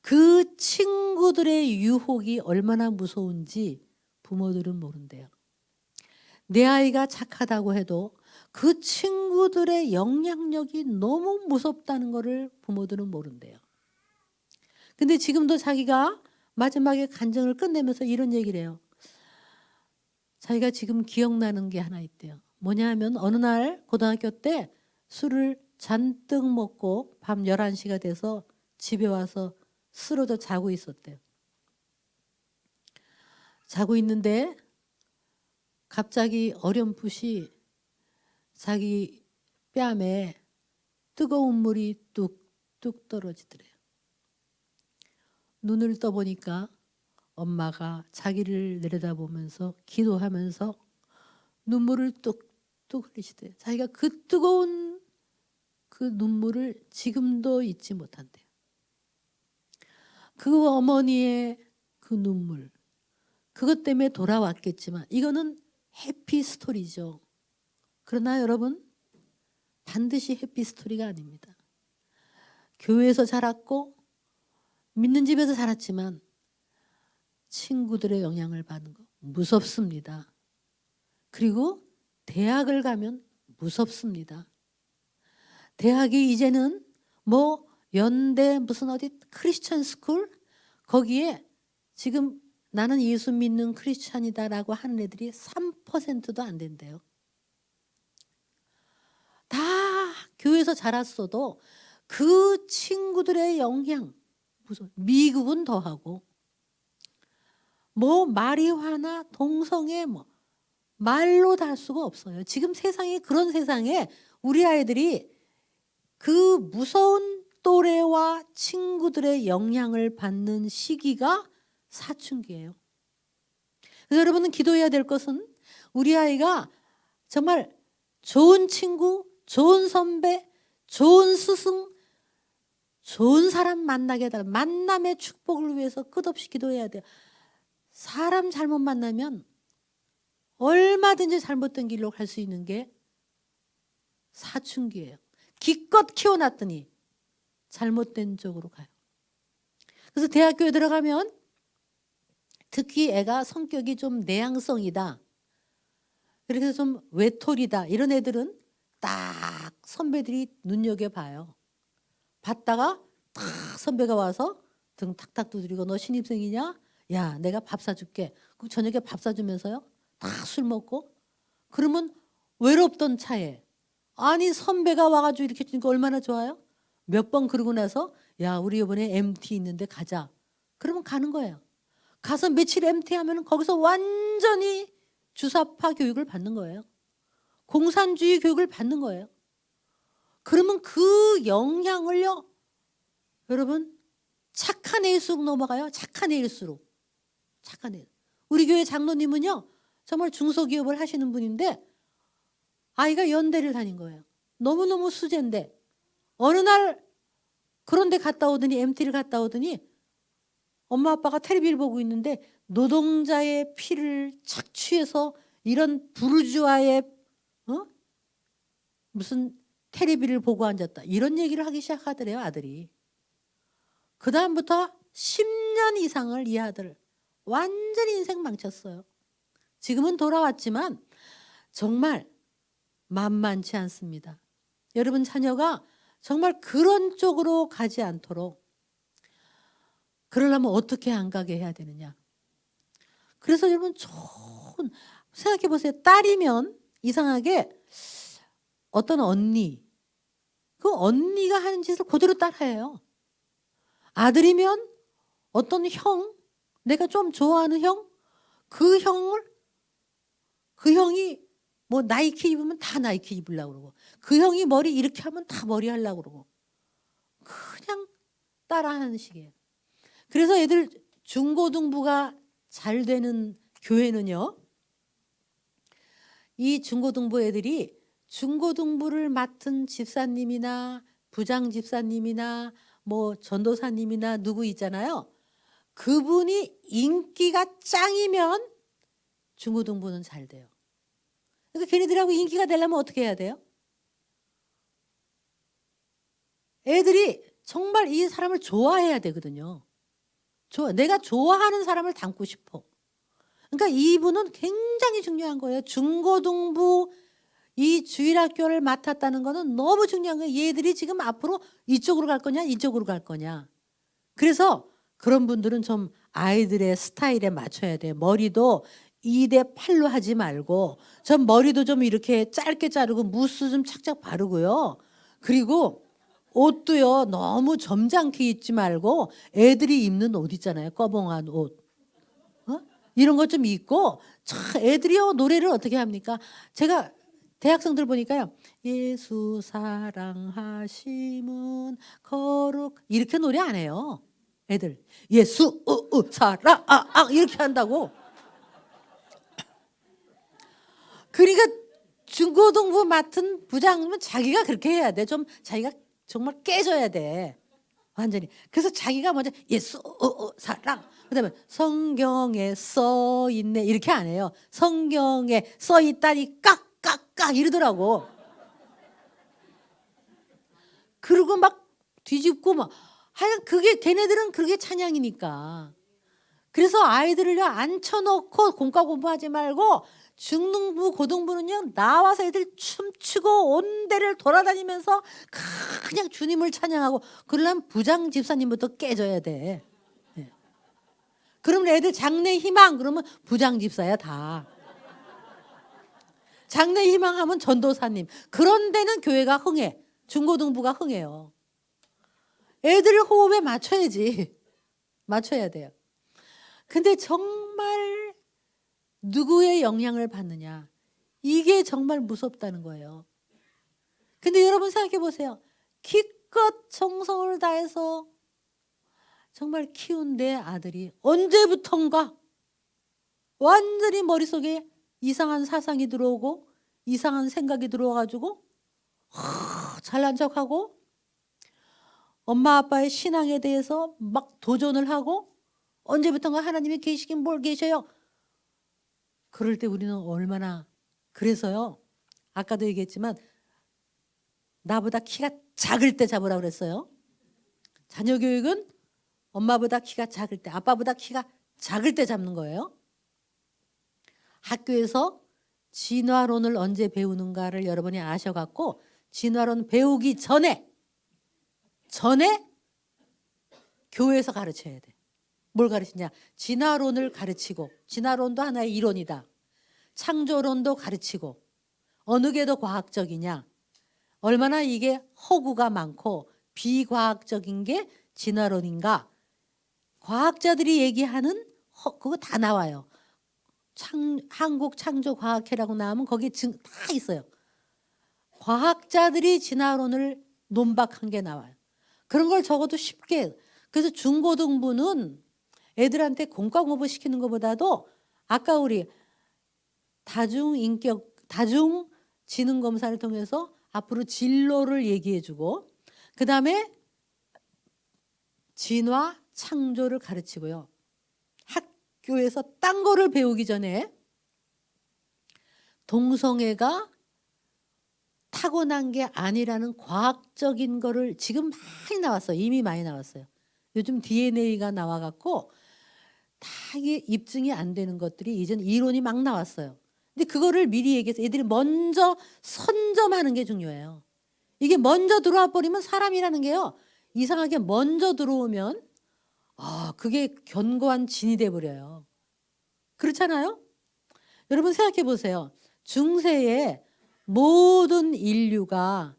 그 친구들의 유혹이 얼마나 무서운지 부모들은 모른대요. 내 아이가 착하다고 해도 그 친구들의 영향력이 너무 무섭다는 것을 부모들은 모른대요. 근데 지금도 자기가 마지막에 간증을 끝내면서 이런 얘기를 해요. 자기가 지금 기억나는 게 하나 있대요. 뭐냐 하면 어느 날 고등학교 때 술을 잔뜩 먹고 밤 11시가 돼서 집에 와서 쓰러져 자고 있었대요. 자고 있는데 갑자기 어렴풋이 자기 뺨에 뜨거운 물이 뚝뚝 떨어지더래요. 눈을 떠보니까 엄마가 자기를 내려다보면서 기도하면서 눈물을 뚝뚝 흘리시대요. 자기가 그 뜨거운 그 눈물을 지금도 잊지 못한대요. 그 어머니의 그 눈물, 그것 때문에 돌아왔겠지만 이거는 해피 스토리죠. 그러나 여러분, 반드시 해피 스토리가 아닙니다. 교회에서 자랐고 믿는 집에서 자랐지만 친구들의 영향을 받는 거 무섭습니다. 그리고 대학을 가면 무섭습니다. 대학이 이제는 뭐 연대 무슨 어디 크리스천 스쿨 거기에 지금 나는 예수 믿는 크리스찬이다라고 하는 애들이 3%도 안 된대요. 다 교회에서 자랐어도 그 친구들의 영향, 무슨 미국은 더하고 뭐 마리화나 동성애 뭐 말로 다 할 수가 없어요. 지금 세상에 그런 세상에 우리 아이들이 그 무서운 또래와 친구들의 영향을 받는 시기가 사춘기예요. 그래서 여러분은 기도해야 될 것은 우리 아이가 정말 좋은 친구, 좋은 선배, 좋은 스승, 좋은 사람 만나게 해달라. 만남의 축복을 위해서 끝없이 기도해야 돼요. 사람 잘못 만나면 얼마든지 잘못된 길로 갈 수 있는 게 사춘기예요. 기껏 키워놨더니 잘못된 쪽으로 가요. 그래서 대학교에 들어가면 특히 애가 성격이 좀 내향성이다. 그래서 좀 외톨이다. 이런 애들은 딱 선배들이 눈여겨봐요. 봤다가 탁 선배가 와서 등 탁탁 두드리고 너 신입생이냐? 야 내가 밥 사줄게. 그럼 저녁에 밥 사주면서요. 다 술 먹고. 그러면 외롭던 차에 아니 선배가 와가지고 이렇게 주니까 얼마나 좋아요? 몇 번 그러고 나서 야 우리 이번에 MT 있는데 가자. 그러면 가는 거예요. 가서 며칠 MT 하면 거기서 완전히 주사파 교육을 받는 거예요. 공산주의 교육을 받는 거예요. 그러면 그 영향을요. 여러분 착한 애일수록 넘어가요. 착한 애일수록. 착한 애. 우리 교회 장로님은요. 정말 중소기업을 하시는 분인데 아이가 연대를 다닌 거예요. 너무너무 수제인데 어느 날 그런 데 갔다 오더니 MT를 갔다 오더니 엄마 아빠가 텔레비를 보고 있는데 노동자의 피를 착취해서 이런 부르주아의 무슨 텔레비를 보고 앉았다. 이런 얘기를 하기 시작하더래요 아들이. 그 다음부터 10년 이상을 이 아들 완전히 인생 망쳤어요. 지금은 돌아왔지만 정말 만만치 않습니다. 여러분 자녀가 정말 그런 쪽으로 가지 않도록 그러려면 어떻게 안 가게 해야 되느냐. 그래서 여러분 좋은 생각해 보세요. 딸이면 이상하게 어떤 언니 그 언니가 하는 짓을 그대로 따라해요. 아들이면 어떤 형 내가 좀 좋아하는 형 그 형이 뭐 나이키 입으면 다 나이키 입으려고 그러고 그 형이 머리 이렇게 하면 다 머리 하려고 그러고 그냥 따라하는 식이에요. 그래서 애들 중고등부가 잘 되는 교회는요. 이 중고등부 애들이 중고등부를 맡은 집사님이나 부장 집사님이나 뭐 전도사님이나 누구 있잖아요. 그분이 인기가 짱이면 중고등부는 잘 돼요. 그러니까 걔네들하고 인기가 되려면 어떻게 해야 돼요? 애들이 정말 이 사람을 좋아해야 되거든요. 내가 좋아하는 사람을 닮고 싶어. 그러니까 이분은 굉장히 중요한 거예요. 중고등부 이 주일학교를 맡았다는 거는 너무 중요한 거예요. 얘들이 지금 앞으로 이쪽으로 갈 거냐 이쪽으로 갈 거냐. 그래서 그런 분들은 좀 아이들의 스타일에 맞춰야 돼요. 머리도 2대 8로 하지 말고 전 머리도 좀 이렇게 짧게 자르고 무스 좀 착착 바르고요. 그리고 옷도요 너무 점잖게 입지 말고 애들이 입는 옷 있잖아요. 꺼벙한 옷. 이런 것 좀 입고 애들이요 노래를 어떻게 합니까? 제가 대학생들 보니까요. 예수 사랑하심은 거룩 이렇게 노래 안 해요. 애들 예수 사랑 이렇게 한다고. 그러니까 중고등부 맡은 부장님은 자기가 그렇게 해야 돼. 좀 자기가 정말 깨져야 돼. 완전히. 그래서 자기가 먼저 예수 사랑 그다음에 성경에 써 있네 이렇게 안 해요. 성경에 써 있다니 깍깍깍 이러더라고. 그리고 막 뒤집고 막 하여간 그게 걔네들은 그게 찬양이니까. 그래서 아이들을요 앉혀놓고 공과 공부하지 말고 중등부 고등부는요 나와서 애들 춤추고 온 데를 돌아다니면서 그냥 주님을 찬양하고 그러려면 부장 집사님부터 깨져야 돼. 예. 그러면 애들 장래 희망 그러면 부장 집사야 다. 장래 희망하면 전도사님. 그런 데는 교회가 흥해. 중고등부가 흥해요. 애들 호흡에 맞춰야지. 맞춰야 돼요. 근데 정말 누구의 영향을 받느냐. 이게 정말 무섭다는 거예요. 근데 여러분 생각해 보세요. 기껏 정성을 다해서 정말 키운 내 아들이 언제부턴가 완전히 머릿속에 이상한 사상이 들어오고 이상한 생각이 들어와가지고 잘난 척하고 엄마 아빠의 신앙에 대해서 막 도전을 하고 언제부턴가 하나님이 계시긴 뭘 계셔요. 그럴 때 우리는 얼마나 그래서요. 아까도 얘기했지만 나보다 키가 작을 때 잡으라고 그랬어요. 자녀 교육은 엄마보다 키가 작을 때 아빠보다 키가 작을 때 잡는 거예요. 학교에서 진화론을 언제 배우는가를 여러분이 아셔갖고 진화론 배우기 전에 교회에서 가르쳐야 돼. 뭘 가르치냐? 진화론을 가르치고 진화론도 하나의 이론이다. 창조론도 가르치고 어느 게 더 과학적이냐? 얼마나 이게 허구가 많고 비과학적인 게 진화론인가? 과학자들이 얘기하는 그거 다 나와요. 한국창조과학회라고 나오면 거기 다 있어요. 과학자들이 진화론을 논박한 게 나와요. 그런 걸 적어도 쉽게. 그래서 중고등부는 애들한테 공과 공부 시키는 것보다도 아까 우리 다중 지능 검사를 통해서 앞으로 진로를 얘기해주고 그 다음에 진화 창조를 가르치고요. 학교에서 딴 거를 배우기 전에 동성애가 타고난 게 아니라는 과학적인 거를 지금 많이 나왔어요. 이미 많이 나왔어요. 요즘 DNA가 나와갖고 다 이게 입증이 안 되는 것들이 이젠 이론이 막 나왔어요. 근데 그거를 미리 얘기해서 애들이 먼저 선점하는 게 중요해요. 이게 먼저 들어와 버리면 사람이라는 게요. 이상하게 먼저 들어오면 그게 견고한 진이 돼버려요. 그렇잖아요? 여러분 생각해 보세요. 중세에 모든 인류가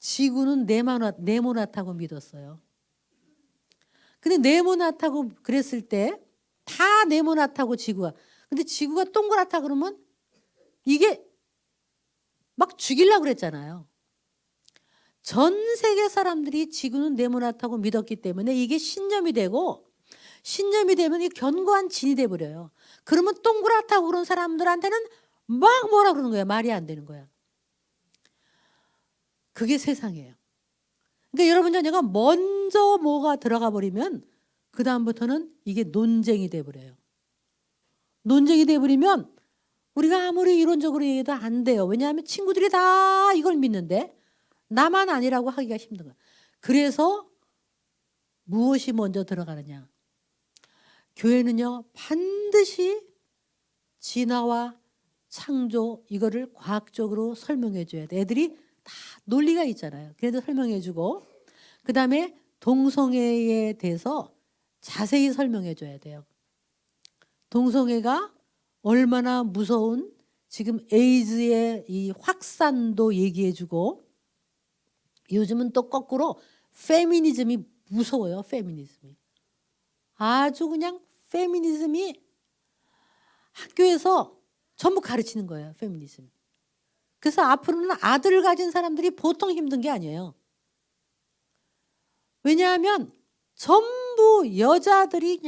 지구는 네모나다고 믿었어요. 근데 네모나다고 그랬을 때 다 네모나다고 지구가. 근데 지구가 동그랗다 그러면 이게 막 죽이려고 그랬잖아요. 전 세계 사람들이 지구는 네모나다고 믿었기 때문에 이게 신념이 되고 신념이 되면 이 견고한 진이 돼버려요. 그러면 동그랗다고 그런 사람들한테는 막 뭐라 그러는 거야. 말이 안 되는 거야. 그게 세상이에요. 그러니까 여러분 자녀가 먼저 뭐가 들어가 버리면 그 다음부터는 이게 논쟁이 돼버려요. 논쟁이 돼버리면 우리가 아무리 이론적으로 얘기해도 안 돼요. 왜냐하면 친구들이 다 이걸 믿는데 나만 아니라고 하기가 힘든 거야. 그래서 무엇이 먼저 들어가느냐. 교회는요 반드시 진화와 창조 이거를 과학적으로 설명해 줘야 돼. 애들이 다 논리가 있잖아요. 그래도 설명해 주고 그 다음에 동성애에 대해서 자세히 설명해 줘야 돼요. 동성애가 얼마나 무서운 지금 에이즈의 이 확산도 얘기해 주고 요즘은 또 거꾸로 페미니즘이 무서워요. 페미니즘이. 아주 그냥 페미니즘이 학교에서 전부 가르치는 거예요. 페미니즘. 그래서 앞으로는 아들을 가진 사람들이 보통 힘든 게 아니에요. 왜냐하면 전부 여자들이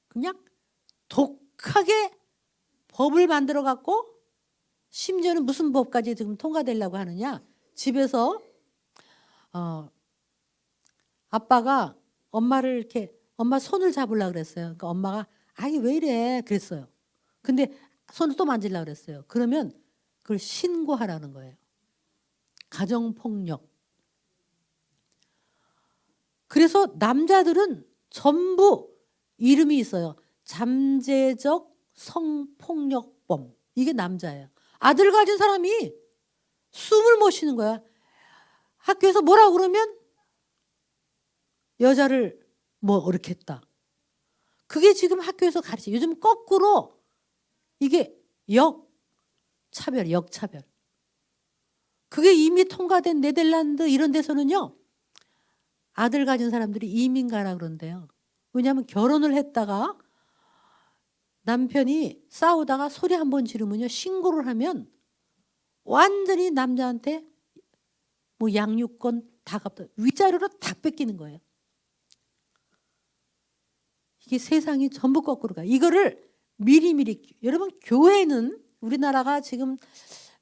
그냥 독하게 법을 만들어 갖고 심지어는 무슨 법까지 지금 통과되려고 하느냐. 집에서 아빠가 엄마를 이렇게 엄마 손을 잡으려고 그랬어요. 그러니까 엄마가 아이 왜 이래 그랬어요. 근데 손을 또 만지려고 그랬어요. 그러면 그걸 신고하라는 거예요. 가정폭력. 그래서 남자들은 전부 이름이 있어요. 잠재적 성폭력범. 이게 남자예요. 아들 가진 사람이 숨을 못 쉬는 거야. 학교에서 뭐라고 그러면 여자를 뭐 이렇게 했다. 그게 지금 학교에서 가르쳐. 요즘 거꾸로 이게 역차별, 역차별. 그게 이미 통과된 네덜란드 이런 데서는요. 아들 가진 사람들이 이민 가라 그런대요. 왜냐하면 결혼을 했다가 남편이 싸우다가 소리 한 번 지르면요. 신고를 하면 완전히 남자한테 뭐 양육권 다 갚다. 위자료로 다 뺏기는 거예요. 이게 세상이 전부 거꾸로 가. 이거를 미리미리 여러분 교회는 우리나라가 지금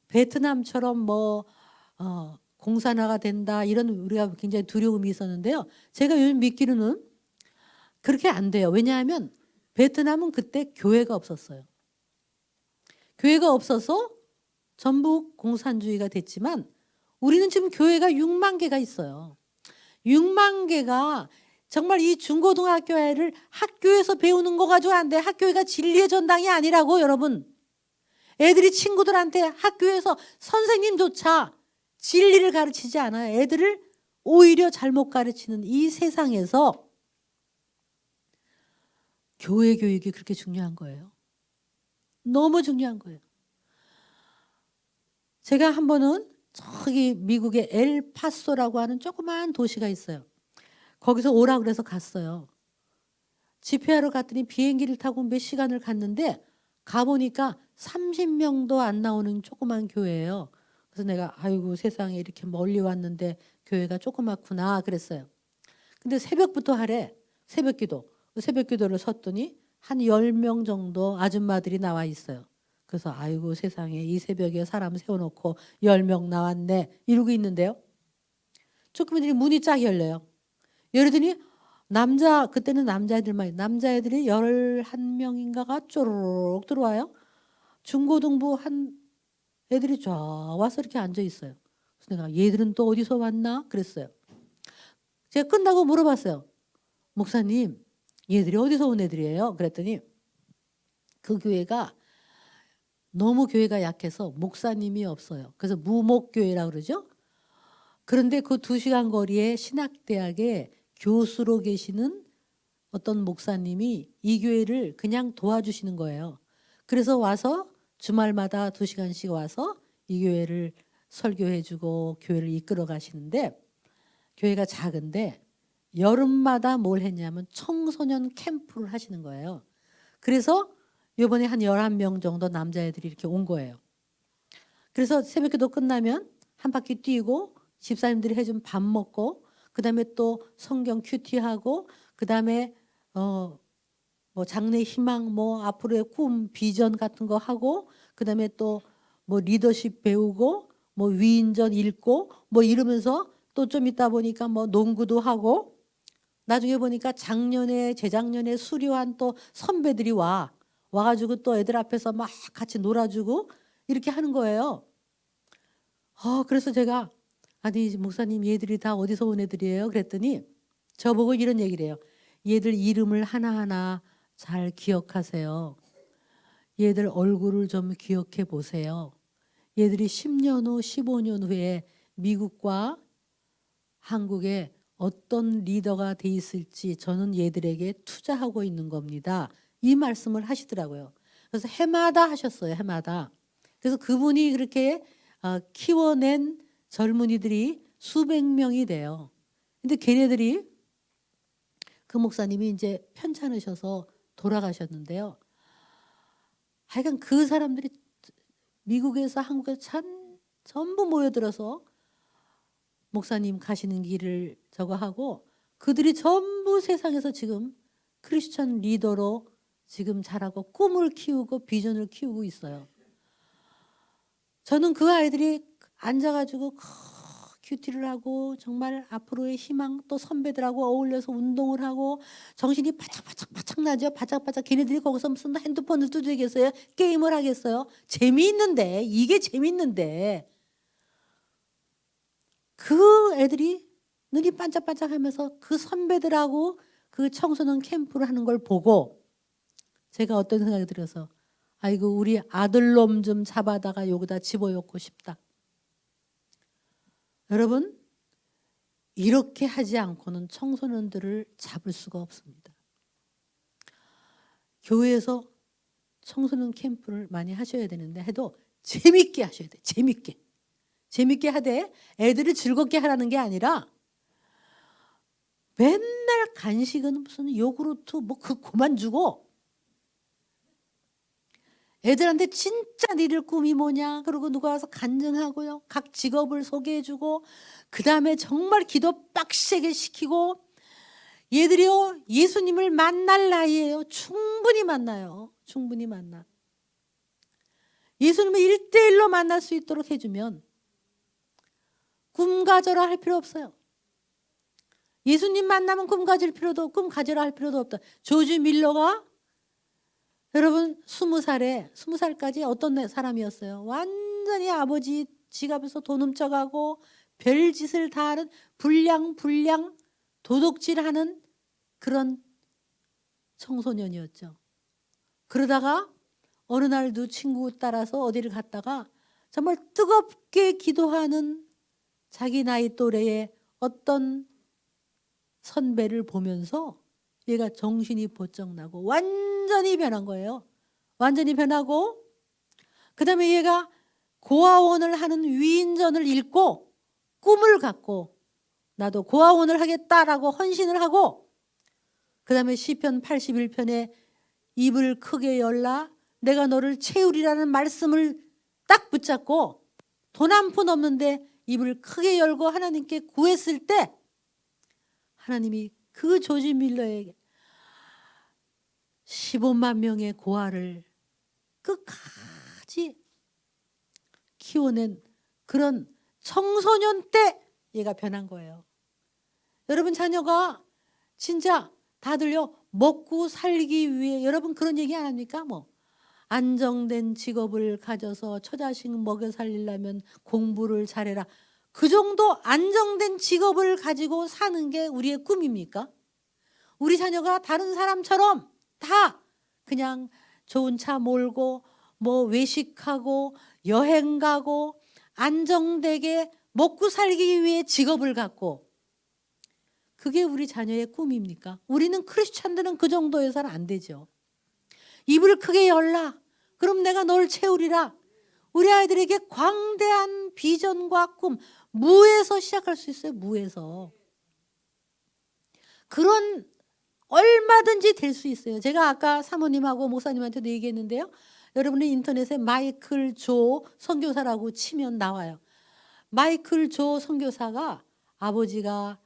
베트남처럼 뭐 공산화가 된다 이런 우리가 굉장히 두려움이 있었는데요. 제가 요즘 믿기로는 그렇게 안 돼요. 왜냐하면 베트남은 그때 교회가 없었어요. 교회가 없어서 전부 공산주의가 됐지만 우리는 지금 교회가 6만 개가 있어요. 6만 개가 정말 이 중고등학교 애를 학교에서 배우는 거 가지고 안 돼. 학교가 진리의 전당이 아니라고 여러분. 애들이 친구들한테 학교에서 선생님조차 진리를 가르치지 않아요. 애들을 오히려 잘못 가르치는 이 세상에서 교회 교육이 그렇게 중요한 거예요. 너무 중요한 거예요. 제가 한 번은 저기 미국의 엘파소라고 하는 조그마한 도시가 있어요. 거기서 오라 그래서 갔어요. 집회하러 갔더니 비행기를 타고 몇 시간을 갔는데 가보니까 30명도 안 나오는 조그만 교회예요. 그래서 내가 아이고 세상에 이렇게 멀리 왔는데 교회가 조그맣구나 그랬어요. 근데 새벽부터 하래. 새벽기도. 새벽기도를 섰더니 한 10명 정도 아줌마들이 나와 있어요. 그래서 아이고 세상에 이 새벽에 사람 세워놓고 10명 나왔네 이러고 있는데요. 조그만들이 문이 쫙 열려요. 열더니 그때는 남자애들이 11명인가가 쪼르륵 들어와요. 중고등부 한 애들이 쫙 와서 이렇게 앉아 있어요. 그래서 내가 얘들은 또 어디서 왔나 그랬어요. 제가 끝나고 물어봤어요. 목사님 얘들이 어디서 온 애들이에요? 그랬더니 그 교회가 너무 교회가 약해서 목사님이 없어요. 그래서 무목교회라고 그러죠. 그런데 그 2시간 거리에 신학대학에 교수로 계시는 어떤 목사님이 이 교회를 그냥 도와주시는 거예요. 그래서 와서 주말마다 2시간씩 와서 이 교회를 설교해주고 교회를 이끌어 가시는데 교회가 작은데 여름마다 뭘 했냐면 청소년 캠프를 하시는 거예요. 그래서 이번에 한 11명 정도 남자애들이 이렇게 온 거예요. 그래서 새벽기도 끝나면 한 바퀴 뛰고 집사님들이 해준 밥 먹고 그다음에 또 성경 큐티하고 그다음에 뭐 장래 희망 뭐 앞으로의 꿈 비전 같은 거 하고 그다음에 또 뭐 리더십 배우고 뭐 위인전 읽고 뭐 이러면서 또 좀 있다 보니까 뭐 농구도 하고 나중에 보니까 재작년에 수료한 또 선배들이 와가지고 또 애들 앞에서 막 같이 놀아주고 이렇게 하는 거예요. 그래서 제가 아니 목사님 얘들이 다 어디서 온 애들이에요? 그랬더니 저보고 이런 얘기를 해요. 얘들 이름을 하나하나 잘 기억하세요. 얘들 얼굴을 좀 기억해 보세요. 얘들이 10년 후 15년 후에 미국과 한국에 어떤 리더가 돼 있을지 저는 얘들에게 투자하고 있는 겁니다. 이 말씀을 하시더라고요. 그래서 해마다 하셨어요. 해마다. 그래서 그분이 그렇게 키워낸 젊은이들이 수백 명이 돼요. 근데 걔네들이 그 목사님이 이제 편찮으셔서 돌아가셨는데요. 하여간 그 사람들이 미국에서 한국에서 전부 모여들어서 목사님 가시는 길을 저거 하고 그들이 전부 세상에서 지금 크리스천 리더로 지금 자라고 꿈을 키우고 비전을 키우고 있어요. 저는 그 아이들이 앉아가지고 큐티를 하고 정말 앞으로의 희망, 또 선배들하고 어울려서 운동을 하고 정신이 바짝바짝 나죠. 바짝바짝. 걔네들이 거기서 무슨 핸드폰을 두들겠어요? 게임을 하겠어요? 재미있는데, 이게 재미있는데 그 애들이 눈이 반짝반짝하면서 그 선배들하고 그 청소년 캠프를 하는 걸 보고 제가 어떤 생각이 들어서 아이고 우리 아들놈 좀 잡아다가 여기다 집어넣고 싶다. 여러분, 이렇게 하지 않고는 청소년들을 잡을 수가 없습니다. 교회에서 청소년 캠프를 많이 하셔야 되는데 해도 재밌게 하셔야 돼. 재밌게 하되 애들을 즐겁게 하라는 게 아니라 맨날 간식은 무슨 요구르트 뭐 그만 주고 애들한테 진짜 니들 꿈이 뭐냐 그러고 누가 와서 간증하고요. 각 직업을 소개해주고 그 다음에 정말 기도 빡세게 시키고 얘들이요 예수님을 만날 나이에요. 충분히 만나요. 충분히 만나. 예수님을 1대1로 만날 수 있도록 해주면 꿈 가져라 할 필요 없어요. 예수님 만나면 꿈 가져라 할 필요도 없다. 조지 밀러가 여러분 20살까지 어떤 사람이었어요? 완전히 아버지 지갑에서 돈 훔쳐가고 별짓을 다 하는 불량 도둑질하는 그런 청소년이었죠. 그러다가 어느 날도 친구 따라서 어디를 갔다가 정말 뜨겁게 기도하는 자기 나이 또래의 어떤 선배를 보면서 얘가 정신이 번쩍 나고 완전히 변한 거예요. 완전히 변하고 그 다음에 얘가 고아원을 하는 위인전을 읽고 꿈을 갖고 나도 고아원을 하겠다라고 헌신을 하고 그 다음에 시편 81편에 입을 크게 열라 내가 너를 채우리라는 말씀을 딱 붙잡고 돈 한 푼 없는데 입을 크게 열고 하나님께 구했을 때 하나님이 그 조지 밀러에게 15만 명의 고아를 끝까지 키워낸 그런 청소년 때 얘가 변한 거예요. 여러분 자녀가 진짜 다들요 먹고 살기 위해 여러분 그런 얘기 안 합니까? 뭐 안정된 직업을 가져서 처자식 먹여 살리려면 공부를 잘해라. 그 정도 안정된 직업을 가지고 사는 게 우리의 꿈입니까? 우리 자녀가 다른 사람처럼 다 그냥 좋은 차 몰고 뭐 외식하고 여행 가고 안정되게 먹고 살기 위해 직업을 갖고 그게 우리 자녀의 꿈입니까? 우리는 크리스찬들은 그 정도에서는 안 되죠. 입을 크게 열라. 그럼 내가 널 채우리라. 우리 아이들에게 광대한 비전과 꿈, 무에서 시작할 수 있어요. 무에서. 그런 얼마든지 될 수 있어요. 제가 아까 사모님하고 목사님한테도 얘기했는데요. 여러분이 인터넷에 마이클 조 선교사라고 치면 나와요. 마이클 조 선교사가 아버지가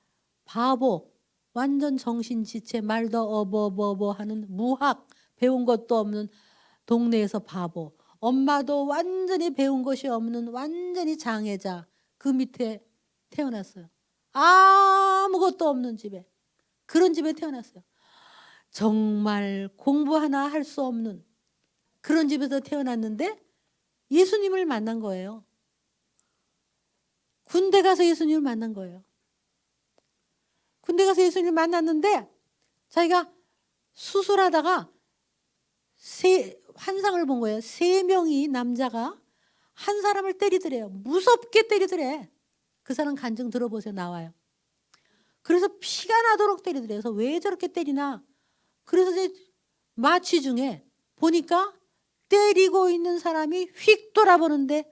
바보, 완전 정신지체, 말도 어버버버 하는 무학, 배운 것도 없는 동네에서 바보. 엄마도 완전히 배운 것이 없는 완전히 장애자. 그 밑에 태어났어요. 아무것도 없는 집에. 그런 집에 태어났어요. 정말 공부 하나 할 수 없는 그런 집에서 태어났는데 예수님을 만난 거예요. 군대 가서 예수님을 만난 거예요. 군대 가서 예수님을 만났는데 자기가 수술하다가 환상을 본 거예요. 3명이 남자가 한 사람을 때리더래요. 무섭게 때리더래. 그 사람 간증 들어보세요. 나와요. 그래서 피가 나도록 때리더래요. 그래서 왜 저렇게 때리나. 그래서 이제 마취 중에 보니까 때리고 있는 사람이 휙 돌아보는데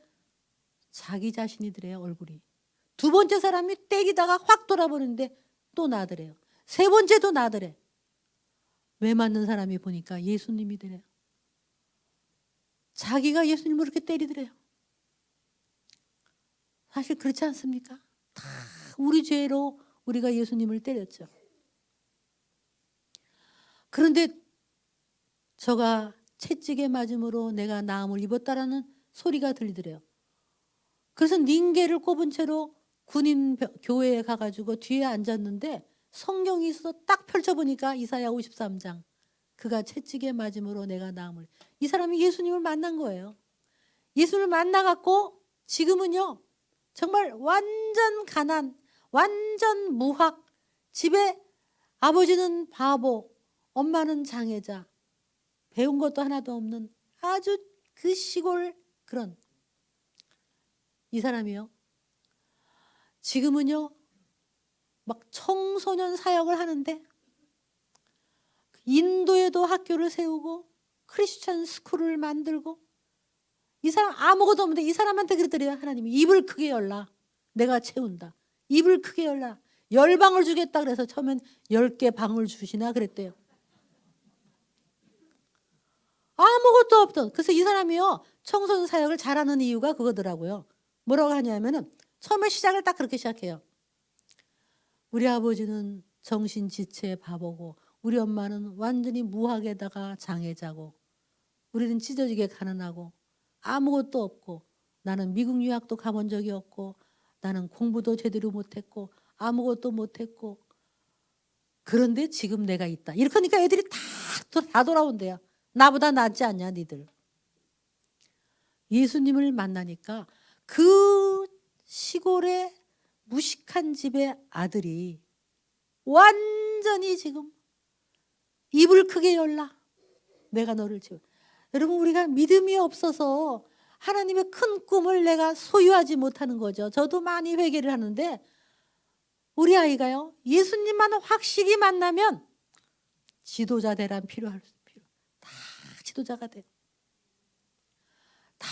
자기 자신이더래요. 얼굴이. 두 번째 사람이 때리다가 확 돌아보는데 또 나더래요. 세 번째도 나더래. 왜 맞는 사람이 보니까 예수님이더래요. 자기가 예수님을 그렇게 때리더래요. 사실 그렇지 않습니까? 다 우리 죄로 우리가 예수님을 때렸죠. 그런데 저가 채찍에 맞음으로 내가 나음을 입었다라는 소리가 들리더래요. 그래서 닌게를 꼽은 채로 교회에 가가지고 뒤에 앉았는데 성경이 있어서 딱 펼쳐보니까 이사야 53장. 그가 채찍에 맞음으로 내가 나음을. 이 사람이 예수님을 만난 거예요. 예수를 만나갖고 지금은요. 정말 완전 가난, 완전 무학, 집에 아버지는 바보, 엄마는 장애자, 배운 것도 하나도 없는 아주 그 시골 그런 이 사람이요. 지금은요. 막 청소년 사역을 하는데 인도에도 학교를 세우고 크리스천 스쿨을 만들고 이 사람 아무것도 없는데 이 사람한테 그랬더래요. 하나님이 입을 크게 열라. 내가 채운다. 입을 크게 열라. 10방울 주겠다 그래서 처음엔 10개 방울 주시나 그랬대요. 아무것도 없던. 그래서 이 사람이요. 청소년 사역을 잘하는 이유가 그거더라고요. 뭐라고 하냐면은 처음에 시작을 딱 그렇게 시작해요. 우리 아버지는 정신지체 바보고 우리 엄마는 완전히 무학에다가 장애자고 우리는 찢어지게 가난하고 아무것도 없고 나는 미국 유학도 가본 적이 없고 나는 공부도 제대로 못했고 아무것도 못했고 그런데 지금 내가 있다. 이렇게 하니까 애들이 다 돌아온대요. 나보다 낫지 않냐 니들. 예수님을 만나니까 그 시골의 무식한 집의 아들이 완전히 지금 입을 크게 열라. 내가 너를 지워. 여러분 우리가 믿음이 없어서 하나님의 큰 꿈을 내가 소유하지 못하는 거죠. 저도 많이 회개를 하는데 우리 아이가요. 예수님만 확실히 만나면 지도자 되란 필요할 필요. 다 지도자가 돼. 다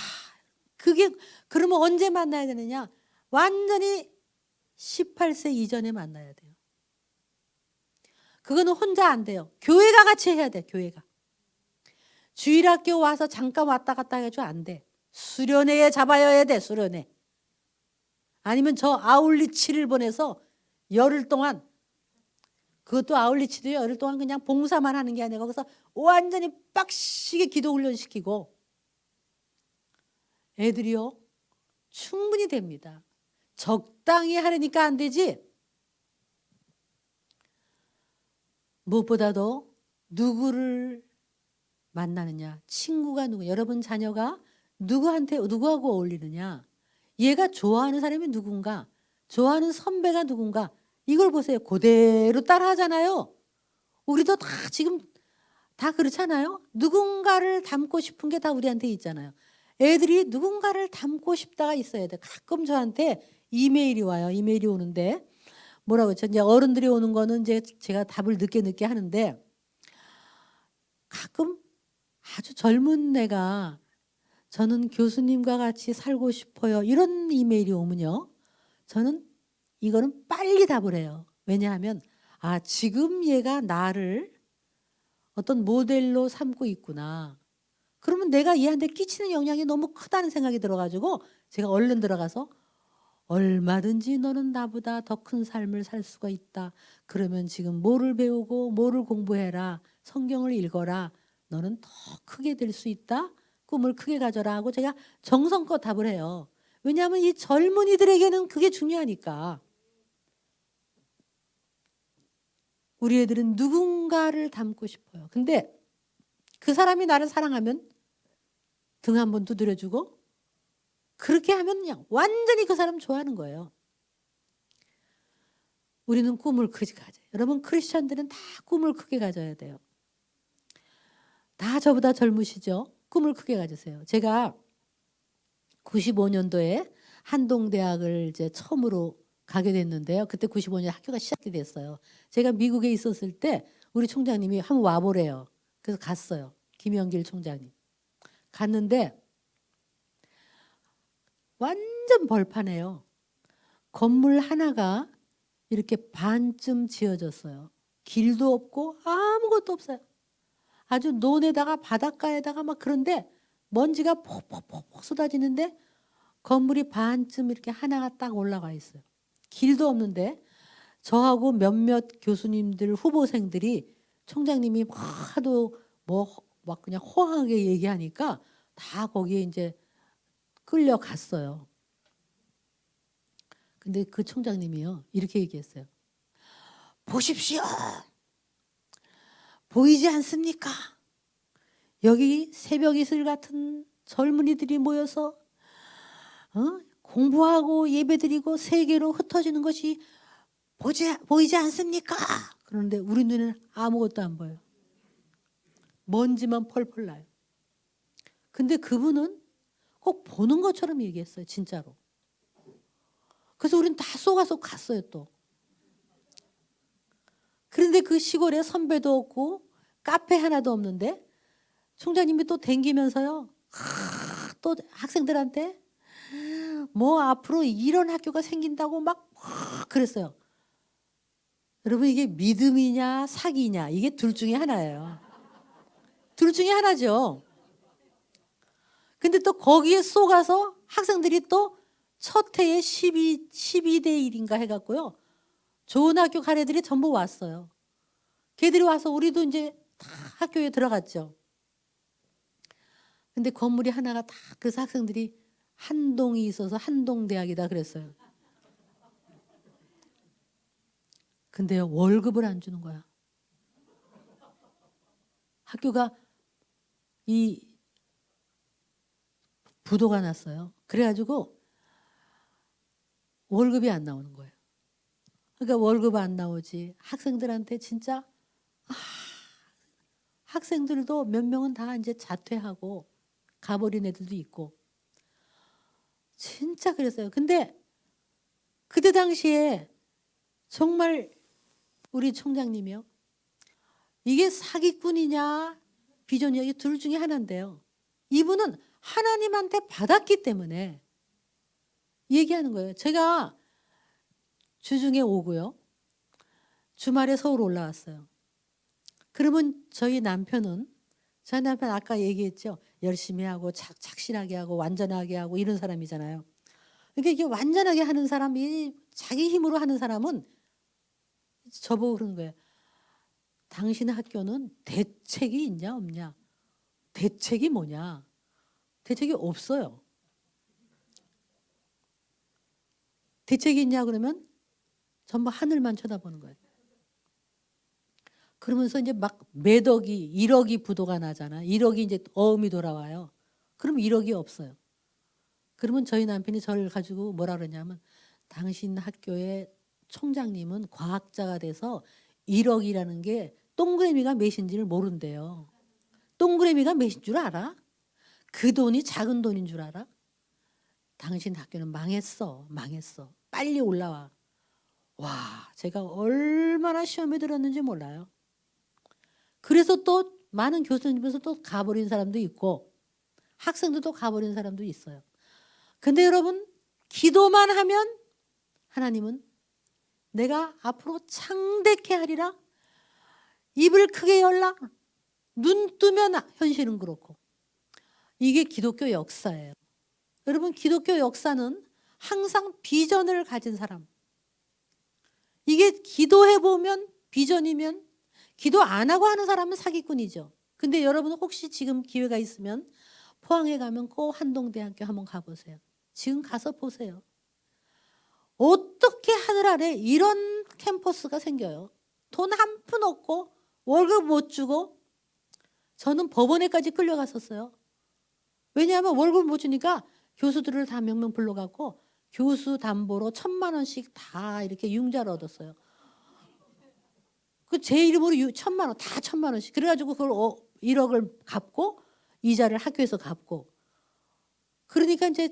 그게 그러면 언제 만나야 되느냐? 완전히 18세 이전에 만나야 돼요. 그거는 혼자 안 돼요. 교회가 같이 해야 돼. 교회가. 주일학교 와서 잠깐 왔다 갔다 해가지고 안 돼. 수련회에 잡아야 돼. 수련회. 아니면 저 아울리치를 보내서 열흘 동안 그것도 아울리치도 열흘 동안 그냥 봉사만 하는 게 아니라 거기서 완전히 빡시게 기도 훈련시키고 애들이요. 충분히 됩니다. 적당히 하려니까 안 되지. 무엇보다도 누구를 만나느냐. 친구가 누구. 여러분 자녀가 누구하고 어울리느냐. 얘가 좋아하는 사람이 누군가. 좋아하는 선배가 누군가. 이걸 보세요. 그대로 따라하잖아요. 우리도 다 지금 다 그렇잖아요. 누군가를 닮고 싶은 게 다 우리한테 있잖아요. 애들이 누군가를 닮고 싶다가 있어야 돼. 가끔 저한테 이메일이 와요. 이메일이 오는데 뭐라고 했죠? 이제 어른들이 오는 거는 이제 제가 답을 늦게 하는데 가끔 아주 젊은 애가 저는 교수님과 같이 살고 싶어요. 이런 이메일이 오면요. 저는 이거는 빨리 답을 해요. 왜냐하면 지금 얘가 나를 어떤 모델로 삼고 있구나. 그러면 내가 얘한테 끼치는 영향이 너무 크다는 생각이 들어가지고 제가 얼른 들어가서 얼마든지 너는 나보다 더 큰 삶을 살 수가 있다. 그러면 지금 뭐를 배우고 뭐를 공부해라. 성경을 읽어라. 너는 더 크게 될 수 있다. 꿈을 크게 가져라 하고 제가 정성껏 답을 해요. 왜냐하면 이 젊은이들에게는 그게 중요하니까. 우리 애들은 누군가를 닮고 싶어요. 근데 그 사람이 나를 사랑하면 등 한번 두드려주고 그렇게 하면 그냥 완전히 그 사람 좋아하는 거예요. 우리는 꿈을 크게 가져요. 여러분 크리스천들은 다 꿈을 크게 가져야 돼요. 다 저보다 젊으시죠? 꿈을 크게 가지세요. 제가 95년도에 한동대학을 이제 처음으로 가게 됐는데요. 그때 95년 학교가 시작이 됐어요. 제가 미국에 있었을 때 우리 총장님이 한번 와보래요. 그래서 갔어요. 김영길 총장님. 갔는데 완전 벌판이에요. 건물 하나가 이렇게 반쯤 지어졌어요. 길도 없고 아무것도 없어요. 아주 논에다가 바닷가에다가 막 그런데 먼지가 폭폭폭 쏟아지는데 건물이 반쯤 이렇게 하나가 딱 올라가 있어요. 길도 없는데 저하고 몇몇 교수님들 후보생들이 총장님이 하도 막 그냥 호황하게 얘기하니까 다 거기에 이제 끌려갔어요. 근데 그 총장님이요 이렇게 얘기했어요. 보십시오. 보이지 않습니까? 여기 새벽 이슬 같은 젊은이들이 모여서 공부하고 예배드리고 세계로 흩어지는 것이 보이지 않습니까? 그런데 우리 눈에는 아무것도 안 보여요. 먼지만 펄펄 나요. 근데 그분은 꼭 보는 것처럼 얘기했어요. 진짜로. 그래서 우리는 다 쏘가서 갔어요 또. 그런데 그 시골에 선배도 없고 카페 하나도 없는데 총장님이 또 댕기면서요. 또 학생들한테 뭐 앞으로 이런 학교가 생긴다고 막 그랬어요. 여러분 이게 믿음이냐 사기냐 이게 둘 중에 하나예요. 둘 중에 하나죠. 근데 또 거기에 쏘가서 학생들이 또 첫 해에 12대 1인가 해갖고요. 좋은 학교 간 애들이 전부 왔어요. 걔들이 와서 우리도 이제 다 학교에 들어갔죠. 근데 건물이 하나가 다 그래서 학생들이 한동이 있어서 한동대학이다 그랬어요. 근데요 월급을 안 주는 거야. 학교가 이 부도가 났어요. 그래가지고 월급이 안 나오는 거예요. 그러니까 월급 안 나오지. 학생들한테 진짜 학생들도 몇 명은 다 이제 자퇴하고 가버린 애들도 있고 진짜 그랬어요. 근데 그때 당시에 정말 우리 총장님이요. 이게 사기꾼이냐 비전이냐 이 둘 중에 하나인데요. 이분은 하나님한테 받았기 때문에 얘기하는 거예요. 제가 주중에 오고요. 주말에 서울 올라왔어요. 그러면 저희 남편 아까 얘기했죠. 열심히 하고 착실하게 하고 완전하게 하고 이런 사람이잖아요. 그러니까 이게 완전하게 하는 사람이 자기 힘으로 하는 사람은 저보고 그러는 거예요. 당신 학교는 대책이 있냐 없냐? 대책이 뭐냐? 대책이 없어요. 대책이 있냐 그러면 전부 하늘만 쳐다보는 거예요. 그러면서 이제 막 몇 억이 1억이 부도가 나잖아. 1억이 이제 어음이 돌아와요. 그럼 1억이 없어요. 그러면 저희 남편이 저를 가지고 뭐라 그러냐면 당신 학교의 총장님은 과학자가 돼서 1억이라는 게 동그라미가 몇인지를 모른대요. 동그라미가 몇인 줄 알아? 그 돈이 작은 돈인 줄 알아? 당신 학교는 망했어. 망했어. 빨리 올라와. 와, 제가 얼마나 시험에 들었는지 몰라요. 그래서 또 많은 교수님께서 또 가버린 사람도 있고 학생들도 가버린 사람도 있어요. 근데 여러분 기도만 하면 하나님은 내가 앞으로 창대케 하리라. 입을 크게 열라. 눈 뜨면 현실은 그렇고. 이게 기독교 역사예요. 여러분 기독교 역사는 항상 비전을 가진 사람. 이게 기도해보면 비전이면 기도 안 하고 하는 사람은 사기꾼이죠. 근데 여러분 혹시 지금 기회가 있으면 포항에 가면 꼭 한동대학교 한번 가보세요. 지금 가서 보세요. 어떻게 하늘 아래 이런 캠퍼스가 생겨요. 돈 한 푼 없고 월급 못 주고 저는 법원에까지 끌려갔었어요. 왜냐하면 월급 못 주니까 교수들을 다 몇 명 불러갖고 교수 담보로 1,000만 원씩 다 이렇게 융자를 얻었어요. 그 제 이름으로 1,000만 원, 다 1,000만 원씩. 그래가지고 그걸 1억을 갚고 이자를 학교에서 갚고. 그러니까 이제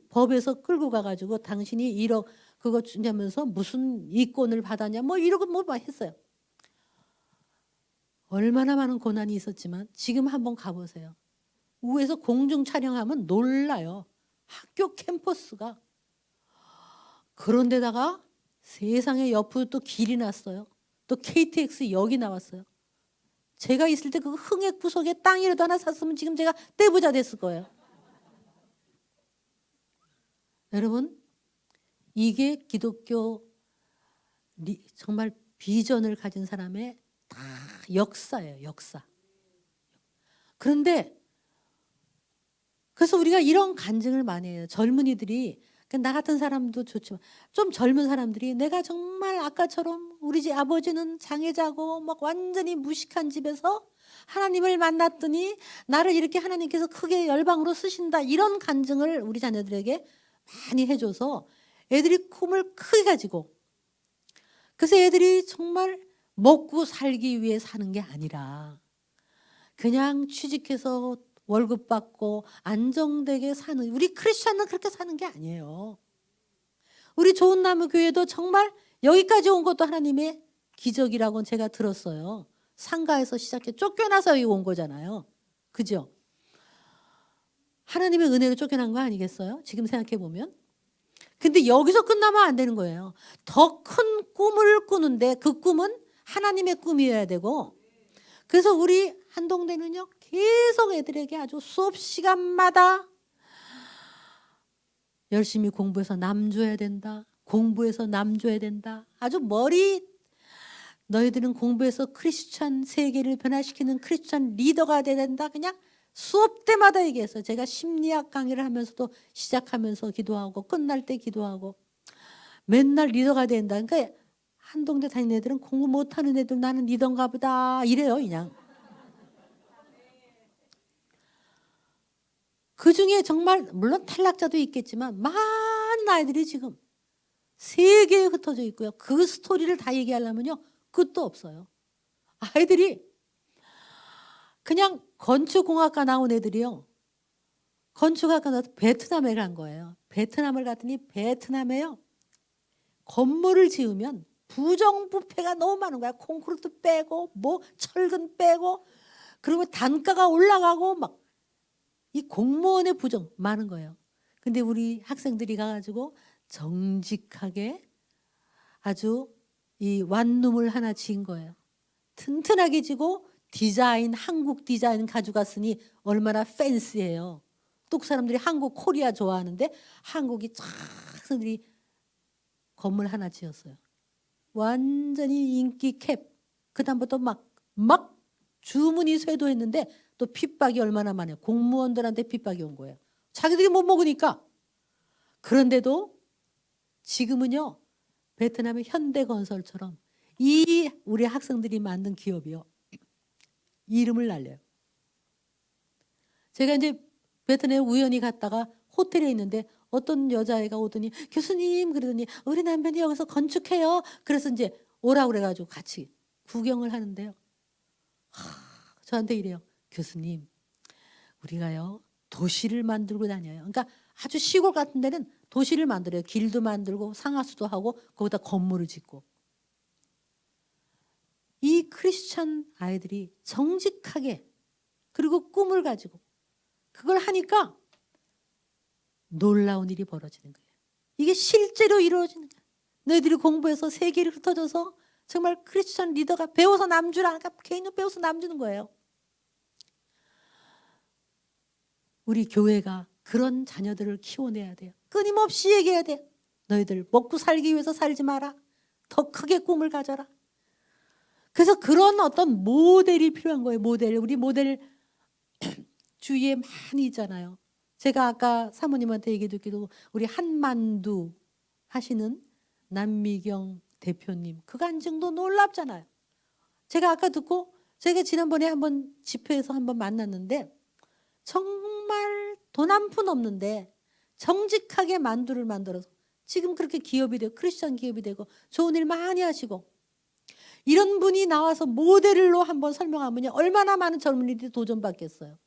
법에서 끌고 가가지고 당신이 1억 그거 주냐면서 무슨 이권을 받았냐 뭐 이러고 뭐 했어요. 얼마나 많은 고난이 있었지만 지금 한번 가보세요. 우에서 공중 촬영하면 놀라요. 학교 캠퍼스가. 그런데다가 세상에 옆으로 또 길이 났어요. 또 KTX 역이 나왔어요. 제가 있을 때 그 흥액 구석에 땅이라도 하나 샀으면 지금 제가 떼부자 됐을 거예요. 여러분 이게 기독교 정말 비전을 가진 사람의 다 역사예요. 역사. 그런데 그래서 우리가 이런 간증을 많이 해요. 젊은이들이 나 같은 사람도 좋지만 좀 젊은 사람들이 내가 정말 아까처럼 우리 집 아버지는 장애자고 막 완전히 무식한 집에서 하나님을 만났더니 나를 이렇게 하나님께서 크게 열방으로 쓰신다, 이런 간증을 우리 자녀들에게 많이 해줘서 애들이 꿈을 크게 가지고, 그래서 애들이 정말 먹고 살기 위해 사는 게 아니라 그냥 취직해서 월급 받고 안정되게 사는, 우리 크리스천은 그렇게 사는 게 아니에요. 우리 좋은 나무 교회도 정말 여기까지 온 것도 하나님의 기적이라고는 제가 들었어요. 상가에서 시작해 쫓겨나서 여기 온 거잖아요. 그죠? 하나님의 은혜로 쫓겨난 거 아니겠어요? 지금 생각해 보면. 근데 여기서 끝나면 안 되는 거예요. 더 큰 꿈을 꾸는데 그 꿈은 하나님의 꿈이어야 되고, 그래서 우리 한동대는요 계속 애들에게 아주 수업 시간마다 열심히 공부해서 남 줘야 된다, 공부해서 남 줘야 된다, 아주 너희들은 공부해서 크리스천 세계를 변화시키는 크리스천 리더가 돼야 된다, 그냥 수업 때마다 얘기했어요. 제가 심리학 강의를 하면서도 시작하면서 기도하고 끝날 때 기도하고 맨날 리더가 된다. 그러니까 한동대 다니는 애들은 공부 못하는 애들 나는 리더인가 보다 이래요. 그냥. 그중에 정말 물론 탈락자도 있겠지만 많은 아이들이 지금 세계에 흩어져 있고요. 그 스토리를 다 얘기하려면요 끝도 없어요. 아이들이 그냥 건축공학과 나온 애들이요, 건축학과 나와서 베트남에 간 거예요. 베트남을 갔더니 베트남에요 건물을 지으면 부정부패가 너무 많은 거야. 콘크리트 빼고 뭐 철근 빼고, 그리고 단가가 올라가고 막 이 공무원의 부정 많은 거예요. 근데 우리 학생들이 가가지고 정직하게 아주 이 완룸을 하나 지은 거예요. 튼튼하게 지고 디자인, 한국 디자인 가져갔으니 얼마나 팬시해요. 뚝 사람들이 한국 코리아 좋아하는데 한국이 쫙 학생들이 건물 하나 지었어요. 완전히 인기 캡. 그다음부터 막 주문이 쇄도했는데 또 핍박이 얼마나 많아요. 공무원들한테 핍박이 온 거예요. 자기들이 못 먹으니까. 그런데도 지금은요 베트남의 현대건설처럼 이 우리 학생들이 만든 기업이요 이름을 날려요. 제가 이제 베트남에 우연히 갔다가 호텔에 있는데 어떤 여자애가 오더니 교수님 그러더니 우리 남편이 여기서 건축해요. 그래서 이제 오라고 그래가지고 같이 구경을 하는데요. 저한테 이래요. 교수님 우리가요 도시를 만들고 다녀요. 그러니까 아주 시골 같은 데는 도시를 만들어요. 길도 만들고 상하수도 하고 거기다 건물을 짓고. 이 크리스천 아이들이 정직하게 그리고 꿈을 가지고 그걸 하니까 놀라운 일이 벌어지는 거예요. 이게 실제로 이루어지는 거예요. 너희들이 공부해서 세계를 흩어져서 정말 크리스천 리더가 배워서 남주라, 그러니까 개인으로 배워서 남주는 거예요. 우리 교회가 그런 자녀들을 키워내야 돼요. 끊임없이 얘기해야 돼요. 너희들 먹고 살기 위해서 살지 마라. 더 크게 꿈을 가져라. 그래서 그런 어떤 모델이 필요한 거예요. 모델. 우리 모델 주위에 많이 있잖아요. 제가 아까 사모님한테 얘기 듣기도 우리 한만두 하시는 남미경 대표님 그 간증도 놀랍잖아요. 제가 아까 듣고 제가 지난번에 한번 집회에서 한번 만났는데 정말 돈 한 푼 없는데 정직하게 만두를 만들어서 지금 그렇게 기업이 되고 크리스천 기업이 되고 좋은 일 많이 하시고, 이런 분이 나와서 모델로 한번 설명하면요 얼마나 많은 젊은이들이 도전받겠어요.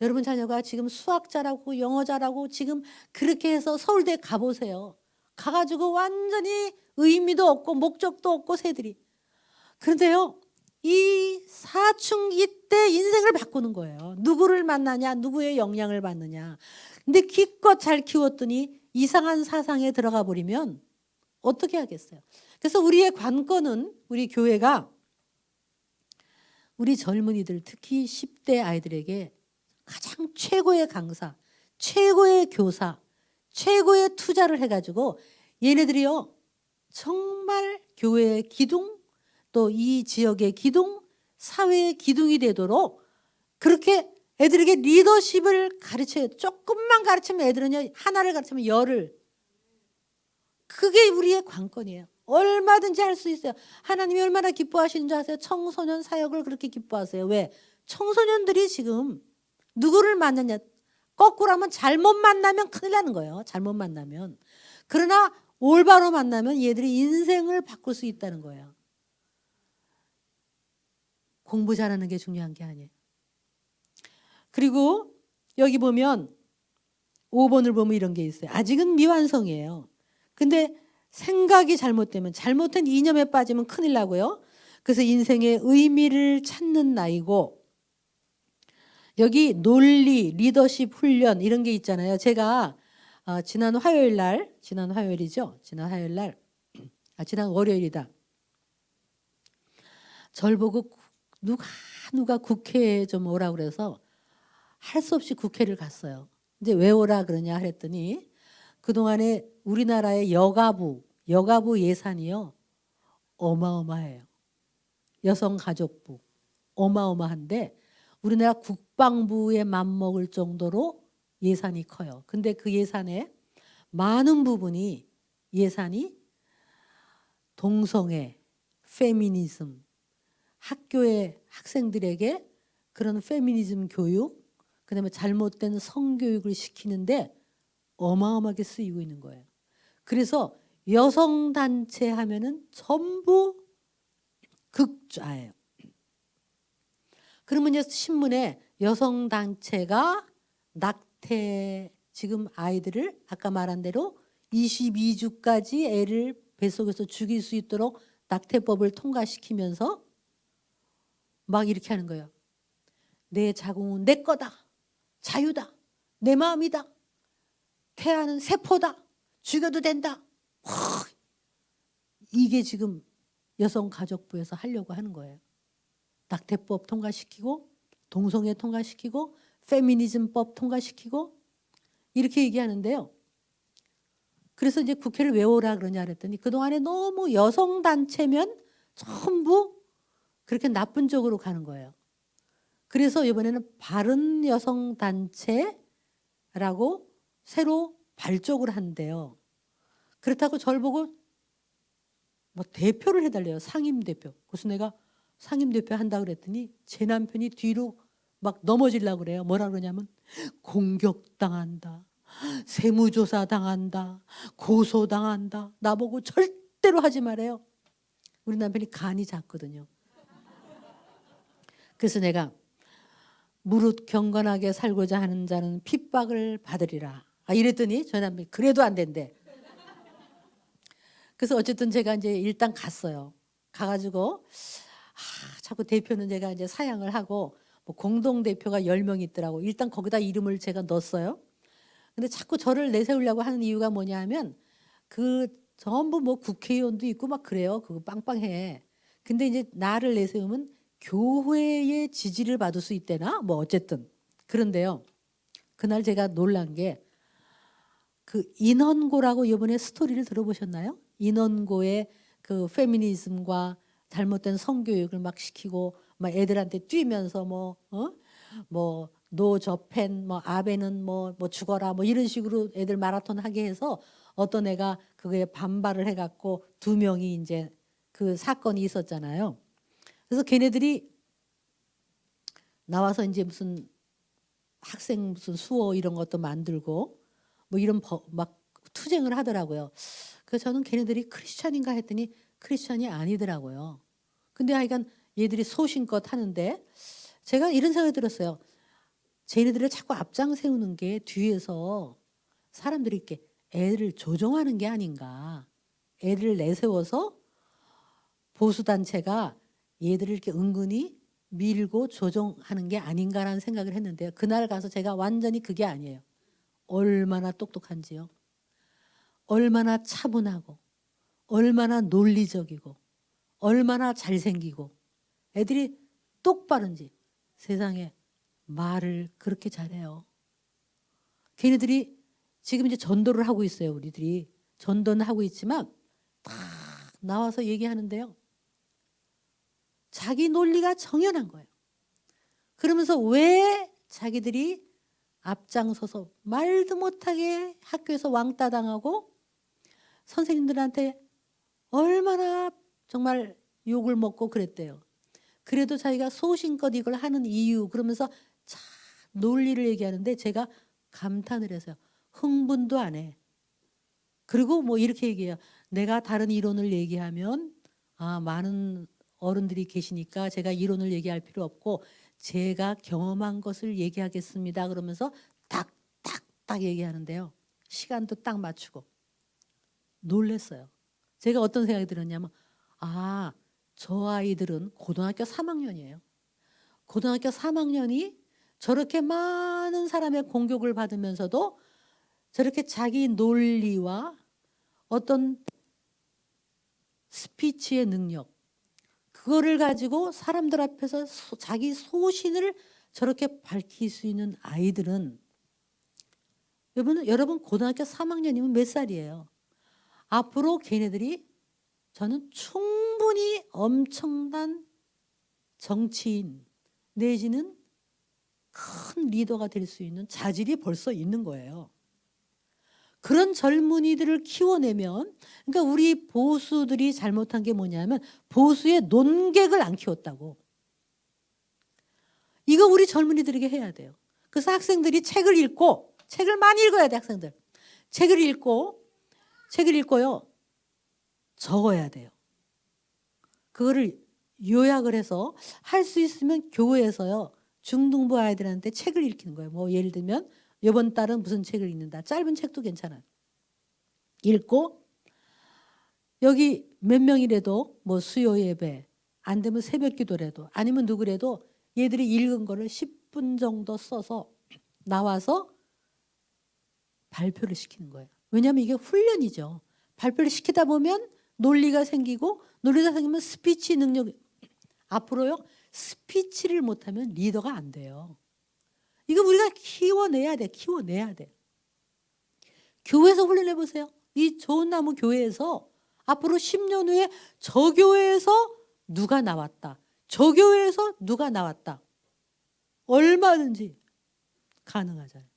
여러분 자녀가 지금 수학 잘하고 영어 잘하고 지금 그렇게 해서 서울대 가보세요. 가가지고 완전히 의미도 없고 목적도 없고 새들이. 그런데요 이 사춘기 때 인생을 바꾸는 거예요. 누구를 만나냐, 누구의 영향을 받느냐. 근데 기껏 잘 키웠더니 이상한 사상에 들어가 버리면 어떻게 하겠어요. 그래서 우리의 관건은 우리 교회가 우리 젊은이들 특히 10대 아이들에게 가장 최고의 강사, 최고의 교사, 최고의 투자를 해가지고 얘네들이요 정말 교회의 기둥, 또 이 지역의 기둥, 사회의 기둥이 되도록 그렇게 애들에게 리더십을 가르쳐요. 조금만 가르치면 애들은요 하나를 가르치면 열을 그게 우리의 관건이에요. 얼마든지 할 수 있어요. 하나님이 얼마나 기뻐하시는 줄 아세요? 청소년 사역을 그렇게 기뻐하세요. 왜? 청소년들이 지금 누구를 만나냐? 거꾸로 하면 잘못 만나면 큰일 나는 거예요. 잘못 만나면. 그러나 올바로 만나면 얘들이 인생을 바꿀 수 있다는 거예요. 공부 잘하는 게 중요한 게 아니에요. 그리고 여기 보면 5번을 보면 이런 게 있어요. 아직은 미완성이에요. 근데 생각이 잘못되면, 잘못된 이념에 빠지면 큰일 나고요. 그래서 인생의 의미를 찾는 나이고, 여기 논리, 리더십 훈련 이런 게 있잖아요. 제가 지난 화요일날, 지난 화요일이죠. 지난 화요일날, 지난 월요일이다. 절 보고 누가 국회에 좀 오라 그래서 할 수 없이 국회를 갔어요. 이제 왜 오라 그러냐 그랬더니 그동안에 우리나라의 여가부 예산이요. 어마어마해요. 여성가족부 어마어마한데 우리나라 국방부에 맞먹을 정도로 예산이 커요. 근데 그 예산에 많은 부분이 예산이 동성애, 페미니즘, 학교의 학생들에게 그런 페미니즘 교육, 그다음에 잘못된 성교육을 시키는데 어마어마하게 쓰이고 있는 거예요. 그래서 여성단체 하면은 전부 극좌예요. 그러면 이제 신문에 여성단체가 낙태, 지금 아이들을 아까 말한 대로 22주까지 애를 뱃속에서 죽일 수 있도록 낙태법을 통과시키면서 막 이렇게 하는 거예요. 내 자궁은 내 거다. 자유다. 내 마음이다. 태아는 세포다. 죽여도 된다. 이게 지금 여성가족부에서 하려고 하는 거예요. 낙태법 통과시키고 동성애 통과시키고 페미니즘법 통과시키고 이렇게 얘기하는데요. 그래서 이제 국회를 왜 오라 그러냐 그랬더니 그동안에 너무 여성단체면 전부 그렇게 나쁜 쪽으로 가는 거예요. 그래서 이번에는 바른 여성단체라고 새로 발족을 한대요. 그렇다고 저를 보고 뭐 대표를 해달래요. 상임대표. 그래서 내가 상임대표 한다 그랬더니 제 남편이 뒤로 막 넘어지려고 그래요. 뭐라 그러냐면 공격당한다. 세무조사 당한다. 고소당한다. 나보고 절대로 하지 말아요. 우리 남편이 간이 작거든요. 그래서 내가 무릇 경건하게 살고자 하는 자는 핍박을 받으리라. 이랬더니 저희 남편이 그래도 안 된대. 그래서 어쨌든 제가 이제 일단 갔어요. 가가지고 자꾸 대표는 제가 이제 사양을 하고 뭐 공동 대표가 10명 있더라고. 일단 거기다 이름을 제가 넣었어요. 근데 자꾸 저를 내세우려고 하는 이유가 뭐냐면 그 전부 뭐 국회의원도 있고 막 그래요. 그거 빵빵해. 근데 이제 나를 내세우면 교회의 지지를 받을 수 있대나 뭐 어쨌든 그런데요. 그날 제가 놀란 게 그 인헌고라고 이번에 스토리를 들어보셨나요? 인헌고의 그 페미니즘과 잘못된 성교육을 막 시키고 막 애들한테 뛰면서 뭐 노저펜 뭐 아베는 뭐 죽어라 뭐 이런 식으로 애들 마라톤 하게 해서 어떤 애가 그거에 반발을 해갖고 2명이 이제 그 사건이 있었잖아요. 그래서 걔네들이 나와서 이제 무슨 학생 무슨 수호 이런 것도 만들고 뭐 이런 막 투쟁을 하더라고요. 그래서 저는 걔네들이 크리스찬인가 했더니 크리스찬이 아니더라고요. 근데 하여간 얘들이 소신껏 하는데 제가 이런 생각이 들었어요. 쟤네들을 자꾸 앞장 세우는 게 뒤에서 사람들이 이렇게 애를 조종하는 게 아닌가. 애를 내세워서 보수단체가 얘들을 이렇게 은근히 밀고 조종하는 게 아닌가라는 생각을 했는데요. 그날 가서 제가 완전히 그게 아니에요. 얼마나 똑똑한지요. 얼마나 차분하고 얼마나 논리적이고 얼마나 잘생기고 애들이 똑바른지 세상에 말을 그렇게 잘해요. 걔네들이 지금 이제 전도를 하고 있어요. 우리들이 전도는 하고 있지만 다 나와서 얘기하는데요. 자기 논리가 정연한 거예요. 그러면서 왜 자기들이 앞장서서 말도 못하게 학교에서 왕따 당하고 선생님들한테 얼마나 정말 욕을 먹고 그랬대요. 그래도 자기가 소신껏 이걸 하는 이유 그러면서 참 논리를 얘기하는데 제가 감탄을 해서요. 흥분도 안 해. 그리고 뭐 이렇게 얘기해요. 내가 다른 이론을 얘기하면 많은 어른들이 계시니까 제가 이론을 얘기할 필요 없고 제가 경험한 것을 얘기하겠습니다. 그러면서 딱딱딱 얘기하는데요. 시간도 딱 맞추고. 놀랬어요. 제가 어떤 생각이 들었냐면 저 아이들은 고등학교 3학년이에요. 고등학교 3학년이 저렇게 많은 사람의 공격을 받으면서도 저렇게 자기 논리와 어떤 스피치의 능력 그거를 가지고 사람들 앞에서 자기 소신을 저렇게 밝힐 수 있는 아이들은 여러분 고등학교 3학년이면 몇 살이에요? 앞으로 걔네들이 저는 충분히 엄청난 정치인 내지는 큰 리더가 될 수 있는 자질이 벌써 있는 거예요. 그런 젊은이들을 키워내면 그러니까 우리 보수들이 잘못한 게 뭐냐면 보수의 논객을 안 키웠다고. 이거 우리 젊은이들에게 해야 돼요. 그래서 학생들이 책을 읽고 책을 많이 읽어야 돼 학생들. 책을 읽고요. 적어야 돼요. 그거를 요약을 해서 할 수 있으면 교회에서요. 중등부 아이들한테 책을 읽히는 거예요. 뭐 예를 들면 이번 달은 무슨 책을 읽는다. 짧은 책도 괜찮아요. 읽고 여기 몇 명이라도 뭐 수요 예배 안 되면 새벽 기도라도 아니면 누구라도 얘들이 읽은 거를 10분 정도 써서 나와서 발표를 시키는 거예요. 왜냐하면 이게 훈련이죠. 발표를 시키다 보면 논리가 생기고 논리가 생기면 스피치 능력 앞으로요. 스피치를 못하면 리더가 안 돼요. 이거 우리가 키워내야 돼. 교회에서 훈련해 보세요. 이 좋은 나무 교회에서 앞으로 10년 후에 저 교회에서 누가 나왔다. 저 교회에서 누가 나왔다. 얼마든지 가능하잖아요.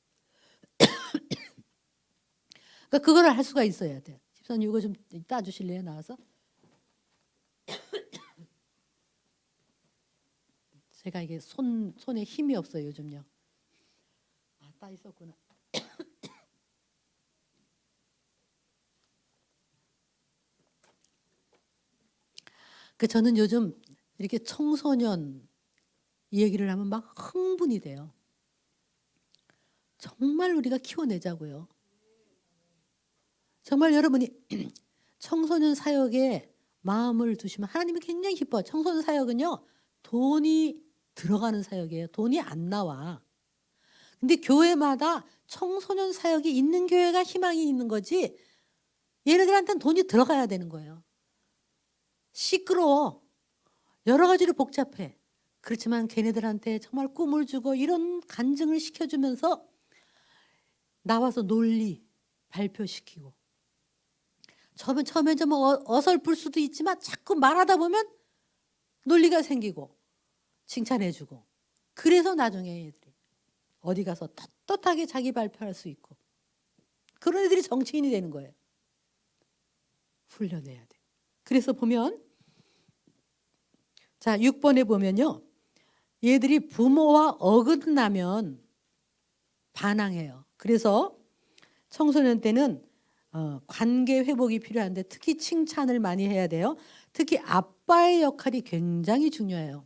그러니까 그거를 할 수가 있어야 돼. 집사님 이거 좀 따주실래요? 나와서. 제가 이게 손에 힘이 없어요 요즘요. 따 있었구나. 저는 요즘 이렇게 청소년 얘기를 하면 막 흥분이 돼요. 정말 우리가 키워내자고요. 정말 여러분이 청소년 사역에 마음을 두시면 하나님이 굉장히 기뻐요. 청소년 사역은요. 돈이 들어가는 사역이에요. 돈이 안 나와. 근데 교회마다 청소년 사역이 있는 교회가 희망이 있는 거지 얘네들한테는 돈이 들어가야 되는 거예요. 시끄러워. 여러 가지로 복잡해. 그렇지만 걔네들한테 정말 꿈을 주고 이런 간증을 시켜주면서 나와서 논리 발표시키고 처음에 좀 어설플 수도 있지만 자꾸 말하다 보면 논리가 생기고 칭찬해주고 그래서 나중에 애들이 어디 가서 떳떳하게 자기 발표할 수 있고 그런 애들이 정치인이 되는 거예요. 훈련해야 돼. 그래서 보면 자 6번에 보면요. 얘들이 부모와 어긋나면 반항해요. 그래서 청소년 때는 관계 회복이 필요한데 특히 칭찬을 많이 해야 돼요. 특히 아빠의 역할이 굉장히 중요해요.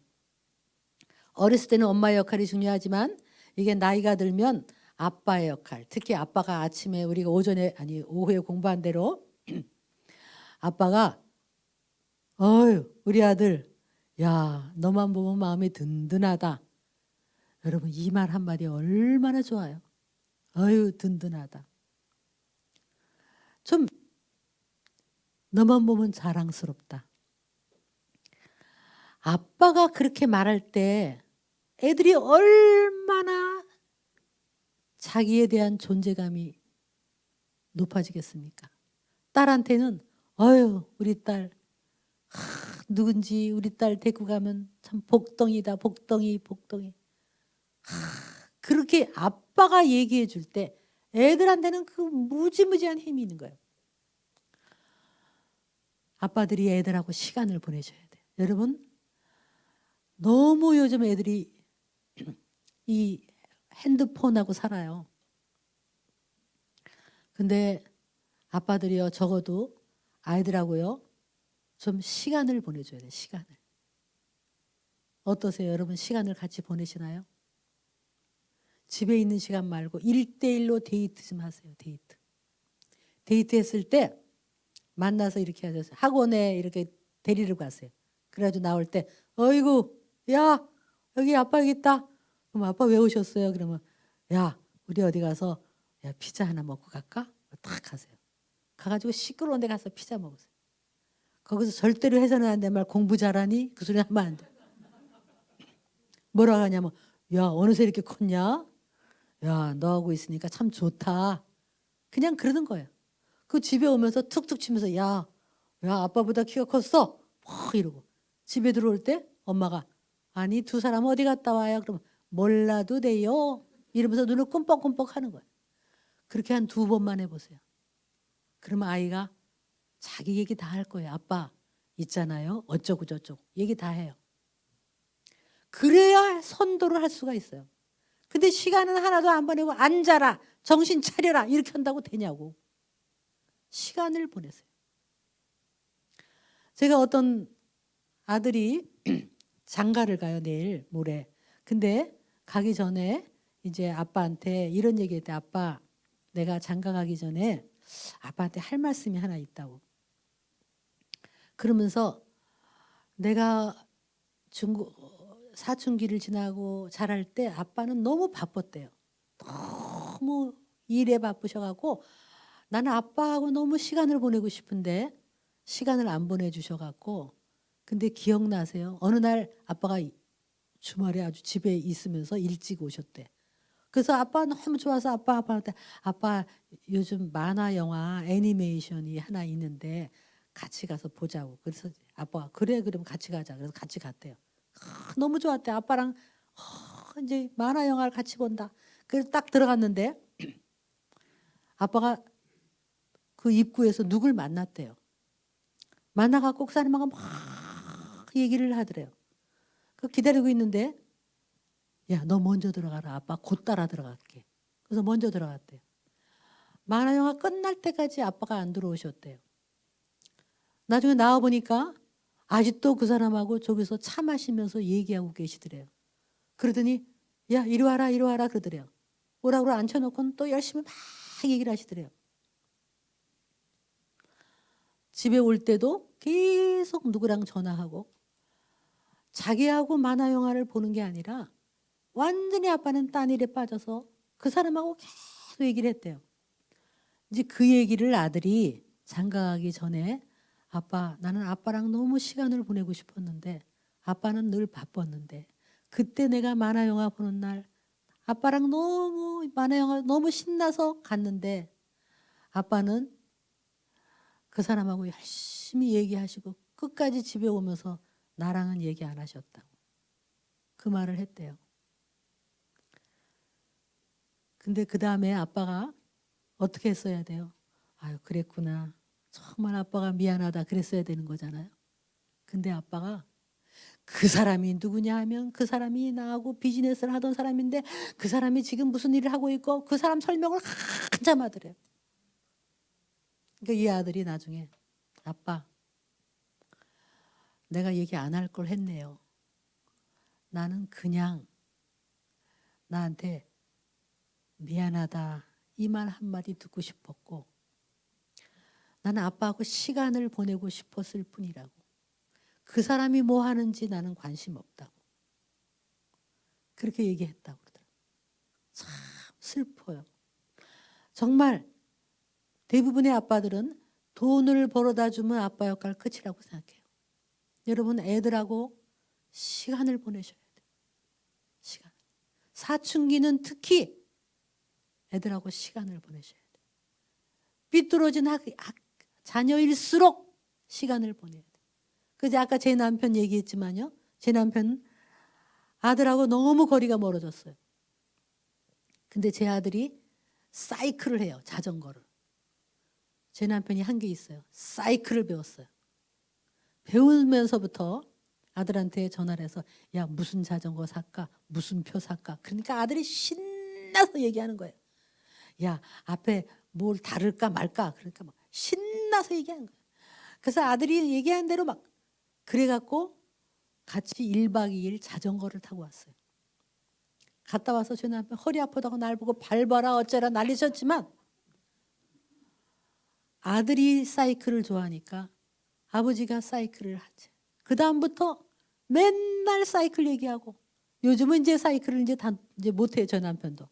어렸을 때는 엄마의 역할이 중요하지만 이게 나이가 들면 아빠의 역할, 특히 아빠가 아침에 우리가 오후에 공부한 대로 아빠가 우리 아들 야 너만 보면 마음이 든든하다. 여러분 이 말 한마디 얼마나 좋아요. 든든하다. 좀 너만 보면 자랑스럽다. 아빠가 그렇게 말할 때 애들이 얼마나 자기에 대한 존재감이 높아지겠습니까? 딸한테는 우리 딸 누군지 우리 딸 데리고 가면 참 복덩이다. 복덩이. 그렇게 아빠가 얘기해 줄 때 애들한테는 그 무지무지한 힘이 있는 거예요. 아빠들이 애들하고 시간을 보내셔야 돼요. 여러분, 너무 요즘 애들이 이 핸드폰하고 살아요. 근데 아빠들이요, 적어도 아이들하고요, 좀 시간을 보내줘야 돼요. 시간을. 어떠세요? 여러분 시간을 같이 보내시나요? 집에 있는 시간 말고 1대1로 데이트 좀 하세요. 데이트. 데이트했을 때 만나서 이렇게 하세요. 학원에 이렇게 데리러 가세요. 그래가지고 나올 때 어이구 야 여기 아빠 여기 있다. 그럼 아빠 왜 오셨어요? 그러면 야 우리 어디 가서 야 피자 하나 먹고 갈까? 탁 가세요. 가가지고 시끄러운 데 가서 피자 먹으세요. 거기서 절대로 해서는 안 돼 말 공부 잘하니? 그 소리 하면 안 돼. 뭐라 하냐면 야 어느새 이렇게 컸냐? 야 너하고 있으니까 참 좋다. 그냥 그러는 거예요. 그 집에 오면서 툭툭 치면서 야 아빠보다 키가 컸어. 막 이러고 집에 들어올 때 엄마가 아니 두 사람 어디 갔다 와요? 그러면 몰라도 돼요. 이러면서 눈을 끔뻑끔뻑 하는 거예요. 그렇게 한 2번만 해보세요. 그러면 아이가 자기 얘기 다 할 거예요. 아빠 있잖아요. 어쩌고 저쩌고 얘기 다 해요. 그래야 선도를 할 수가 있어요. 근데 시간은 하나도 안 보내고 앉아라 정신 차려라 이렇게 한다고 되냐고. 시간을 보내세요. 제가 어떤 아들이 장가를 가요. 내일 모레. 근데 가기 전에 이제 아빠한테 이런 얘기했대. 아빠 내가 장가 가기 전에 아빠한테 할 말씀이 하나 있다고. 그러면서 내가 사춘기를 지나고 자랄 때 아빠는 너무 바빴대요. 너무 일에 바쁘셔갖고 나는 아빠하고 너무 시간을 보내고 싶은데 시간을 안 보내주셔갖고 근데 기억나세요? 어느 날 아빠가 주말에 아주 집에 있으면서 일찍 오셨대. 그래서 아빠 너무 좋아서 아빠한테 아빠 요즘 만화 영화 애니메이션이 하나 있는데 같이 가서 보자고. 그래서 아빠가 그래 그럼 같이 가자. 그래서 같이 갔대요. 너무 좋았대. 아빠랑 이제 만화 영화를 같이 본다. 그래서 딱 들어갔는데 아빠가 그 입구에서 누굴 만났대요. 만나갖고 그 사람하고 막 얘기를 하더래요. 그 기다리고 있는데 야, 너 먼저 들어가라. 아빠 곧 따라 들어갈게. 그래서 먼저 들어갔대요. 만화 영화 끝날 때까지 아빠가 안 들어오셨대요. 나중에 나와보니까 아직도 그 사람하고 저기서 차 마시면서 얘기하고 계시더래요. 그러더니 야 이리 와라 이리 와라 그러더래요. 오라고 앉혀놓고는 또 열심히 막 얘기를 하시더래요. 집에 올 때도 계속 누구랑 전화하고 자기하고 만화 영화를 보는 게 아니라 완전히 아빠는 딴 일에 빠져서 그 사람하고 계속 얘기를 했대요. 이제 그 얘기를 아들이 장가가기 전에 아빠 나는 아빠랑 너무 시간을 보내고 싶었는데 아빠는 늘 바빴는데 그때 내가 만화 영화 보는 날 아빠랑 너무 만화 영화 너무 신나서 갔는데 아빠는 그 사람하고 열심히 얘기하시고 끝까지 집에 오면서 나랑은 얘기 안 하셨다고 그 말을 했대요. 근데 그 다음에 아빠가 어떻게 했어야 돼요? 아유 그랬구나. 정말 아빠가 미안하다 그랬어야 되는 거잖아요. 근데 아빠가 그 사람이 누구냐 하면 그 사람이 나하고 비즈니스를 하던 사람인데 그 사람이 지금 무슨 일을 하고 있고 그 사람 설명을 한참 하더래요. 그러니까 이 아들이 나중에 아빠 내가 얘기 안 할 걸 했네요. 나는 그냥 나한테 미안하다 이 말 한마디 듣고 싶었고 나는 아빠하고 시간을 보내고 싶었을 뿐이라고. 그 사람이 뭐 하는지 나는 관심 없다고. 그렇게 얘기했다고 그러더라고요. 참 슬퍼요. 정말 대부분의 아빠들은 돈을 벌어다 주면 아빠 역할 끝이라고 생각해요. 여러분 애들하고 시간을 보내셔야 돼요. 시간. 사춘기는 특히 애들하고 시간을 보내셔야 돼요. 삐뚤어진 자녀일수록 시간을 보내야 돼요. 그제 아까 제 남편 얘기했지만요. 제 남편 아들하고 너무 거리가 멀어졌어요. 근데 제 아들이 사이클을 해요. 자전거를. 제 남편이 한 게 있어요. 사이클을 배웠어요. 배우면서부터 아들한테 전화를 해서 야 무슨 자전거 살까? 무슨 표 살까? 그러니까 아들이 신나서 얘기하는 거예요. 야 앞에 뭘 다를까 말까? 그러니까 막 신나서 얘기하는 거예요. 그래서 아들이 얘기한 대로 막 그래갖고 같이 1박 2일 자전거를 타고 왔어요. 갔다 와서 저희 남편 허리 아프다고 날 보고 밟아라 어쩌라 난리쳤지만 아들이 사이클을 좋아하니까 아버지가 사이클을 하지. 그 다음부터 맨날 사이클 얘기하고 요즘은 이제 사이클을 이제 못해요 저 남편도.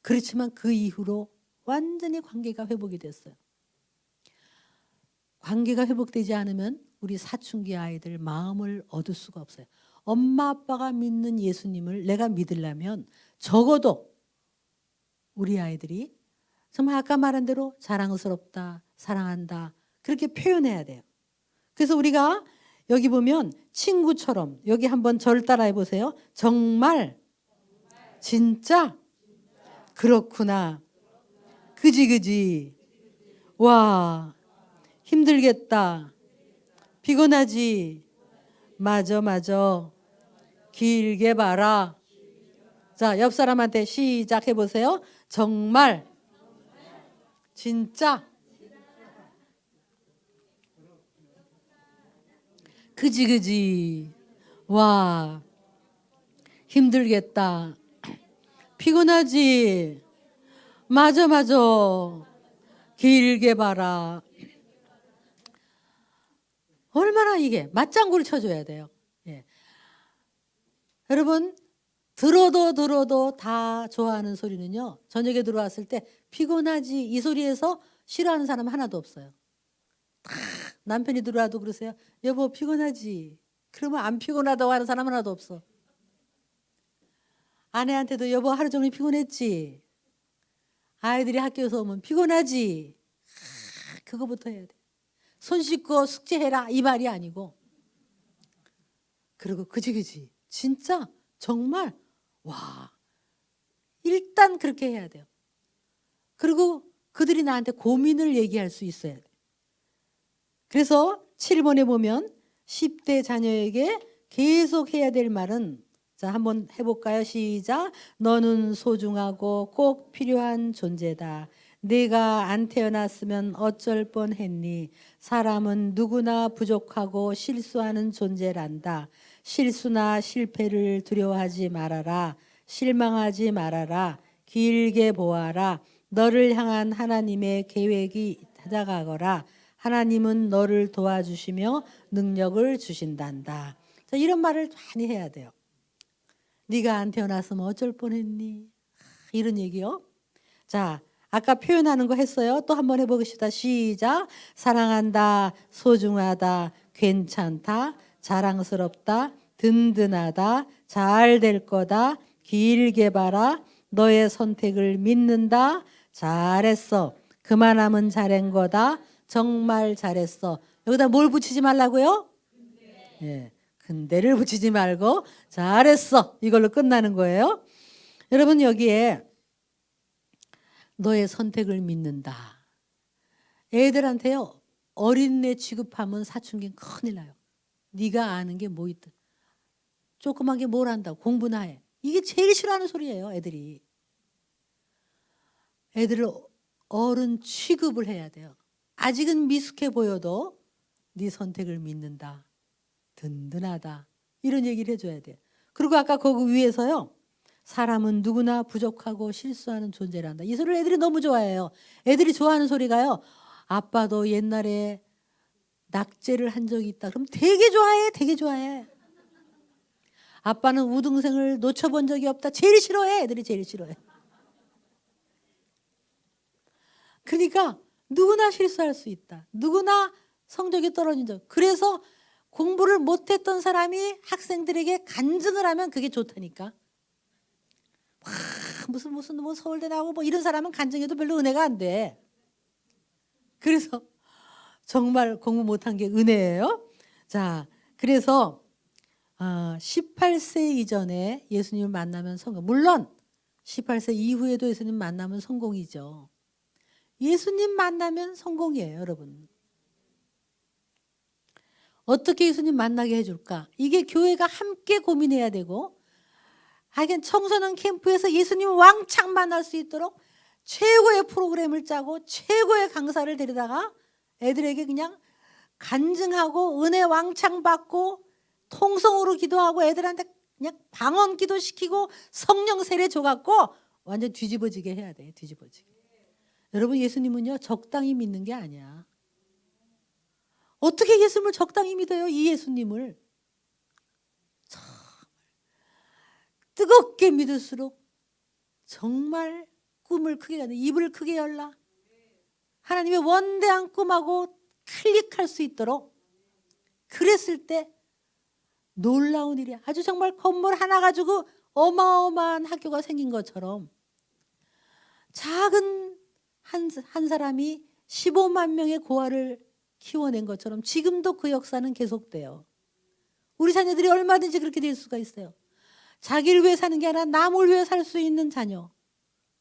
그렇지만 그 이후로 완전히 관계가 회복이 됐어요. 관계가 회복되지 않으면 우리 사춘기 아이들 마음을 얻을 수가 없어요. 엄마 아빠가 믿는 예수님을 내가 믿으려면 적어도 우리 아이들이 정말 아까 말한 대로 자랑스럽다, 사랑한다 그렇게 표현해야 돼요. 그래서 우리가 여기 보면 친구처럼 여기 한번 저를 따라해 보세요. 정말 진짜 그렇구나. 그지 와 힘들겠다. 피곤하지. 맞아 길게 봐라. 자, 옆 사람한테 시작해 보세요. 정말 진짜 그지 와 힘들겠다. 피곤하지. 맞아 길게 봐라. 얼마나 이게 맞장구를 쳐줘야 돼요. 예. 여러분 들어도 다 좋아하는 소리는요. 저녁에 들어왔을 때 피곤하지 이 소리에서 싫어하는 사람 하나도 없어요. 남편이 들어와도 그러세요. 여보 피곤하지. 그러면 안 피곤하다고 하는 사람 하나도 없어. 아내한테도 여보 하루 종일 피곤했지. 아이들이 학교에서 오면 피곤하지. 그거부터 해야 돼. 손 씻고 숙제해라 이 말이 아니고. 그리고 그지 진짜 정말 와 일단 그렇게 해야 돼요. 그리고 그들이 나한테 고민을 얘기할 수 있어야 돼. 그래서 7번에 보면 10대 자녀에게 계속 해야 될 말은 자 한번 해볼까요? 시작. 너는 소중하고 꼭 필요한 존재다. 네가 안 태어났으면 어쩔 뻔했니? 사람은 누구나 부족하고 실수하는 존재란다. 실수나 실패를 두려워하지 말아라. 실망하지 말아라. 길게 보아라. 너를 향한 하나님의 계획이 찾아가거라. 하나님은 너를 도와주시며 능력을 주신단다. 자, 이런 말을 많이 해야 돼요. 네가 안 태어났으면 어쩔 뻔했니? 이런 얘기요. 자, 아까 표현하는 거 했어요. 또 한번 해보겠습니다. 시작. 사랑한다, 소중하다, 괜찮다, 자랑스럽다, 든든하다, 잘 될 거다, 길게 봐라, 너의 선택을 믿는다, 잘했어, 그만하면 잘한 거다, 정말 잘했어. 여기다 뭘 붙이지 말라고요? 예, 근데를 붙이지 말고 잘했어. 이걸로 끝나는 거예요. 여러분 여기에 너의 선택을 믿는다. 애들한테요. 어린애 취급하면 사춘기는 큰일 나요. 네가 아는 게 뭐 있든. 조그만 게 뭘 안다고 공부나 해. 이게 제일 싫어하는 소리예요. 애들이. 애들을 어른 취급을 해야 돼요. 아직은 미숙해 보여도 네 선택을 믿는다. 든든하다. 이런 얘기를 해줘야 돼요. 그리고 아까 거기 위에서요. 사람은 누구나 부족하고 실수하는 존재란다. 이 소리를 애들이 너무 좋아해요. 애들이 좋아하는 소리가요. 아빠도 옛날에 낙제를 한 적이 있다. 그럼 되게 좋아해. 되게 좋아해. 아빠는 우등생을 놓쳐본 적이 없다. 제일 싫어해. 애들이 제일 싫어해. 그러니까 누구나 실수할 수 있다. 누구나 성적이 떨어진 적. 그래서 공부를 못했던 사람이 학생들에게 간증을 하면 그게 좋다니까. 무슨 뭐 서울대 나오고 뭐 이런 사람은 간증해도 별로 은혜가 안 돼. 그래서 정말 공부 못한 게 은혜예요. 자, 그래서 18세 이전에 예수님을 만나면 성공. 물론 18세 이후에도 예수님 만나면 성공이죠. 예수님 만나면 성공이에요, 여러분. 어떻게 예수님 만나게 해줄까? 이게 교회가 함께 고민해야 되고, 하긴 청소년 캠프에서 예수님 왕창 만날 수 있도록 최고의 프로그램을 짜고 최고의 강사를 데려다가 애들에게 그냥 간증하고 은혜 왕창 받고 통성으로 기도하고 애들한테 그냥 방언 기도시키고 성령 세례 줘갖고 완전 뒤집어지게 해야 돼. 뒤집어지게. 여러분, 예수님은요 적당히 믿는 게 아니야. 어떻게 예수님을 적당히 믿어요? 이 예수님을 뜨겁게 믿을수록 정말 꿈을 크게 가는, 입을 크게 열라. 하나님의 원대한 꿈하고 클릭할 수 있도록, 그랬을 때 놀라운 일이야. 아주 정말 건물 하나 가지고 어마어마한 학교가 생긴 것처럼, 작은 한 사람이 15만 명의 고아를 키워낸 것처럼 지금도 그 역사는 계속돼요. 우리 자녀들이 얼마든지 그렇게 될 수가 있어요. 자기를 위해 사는 게 아니라 남을 위해 살 수 있는 자녀.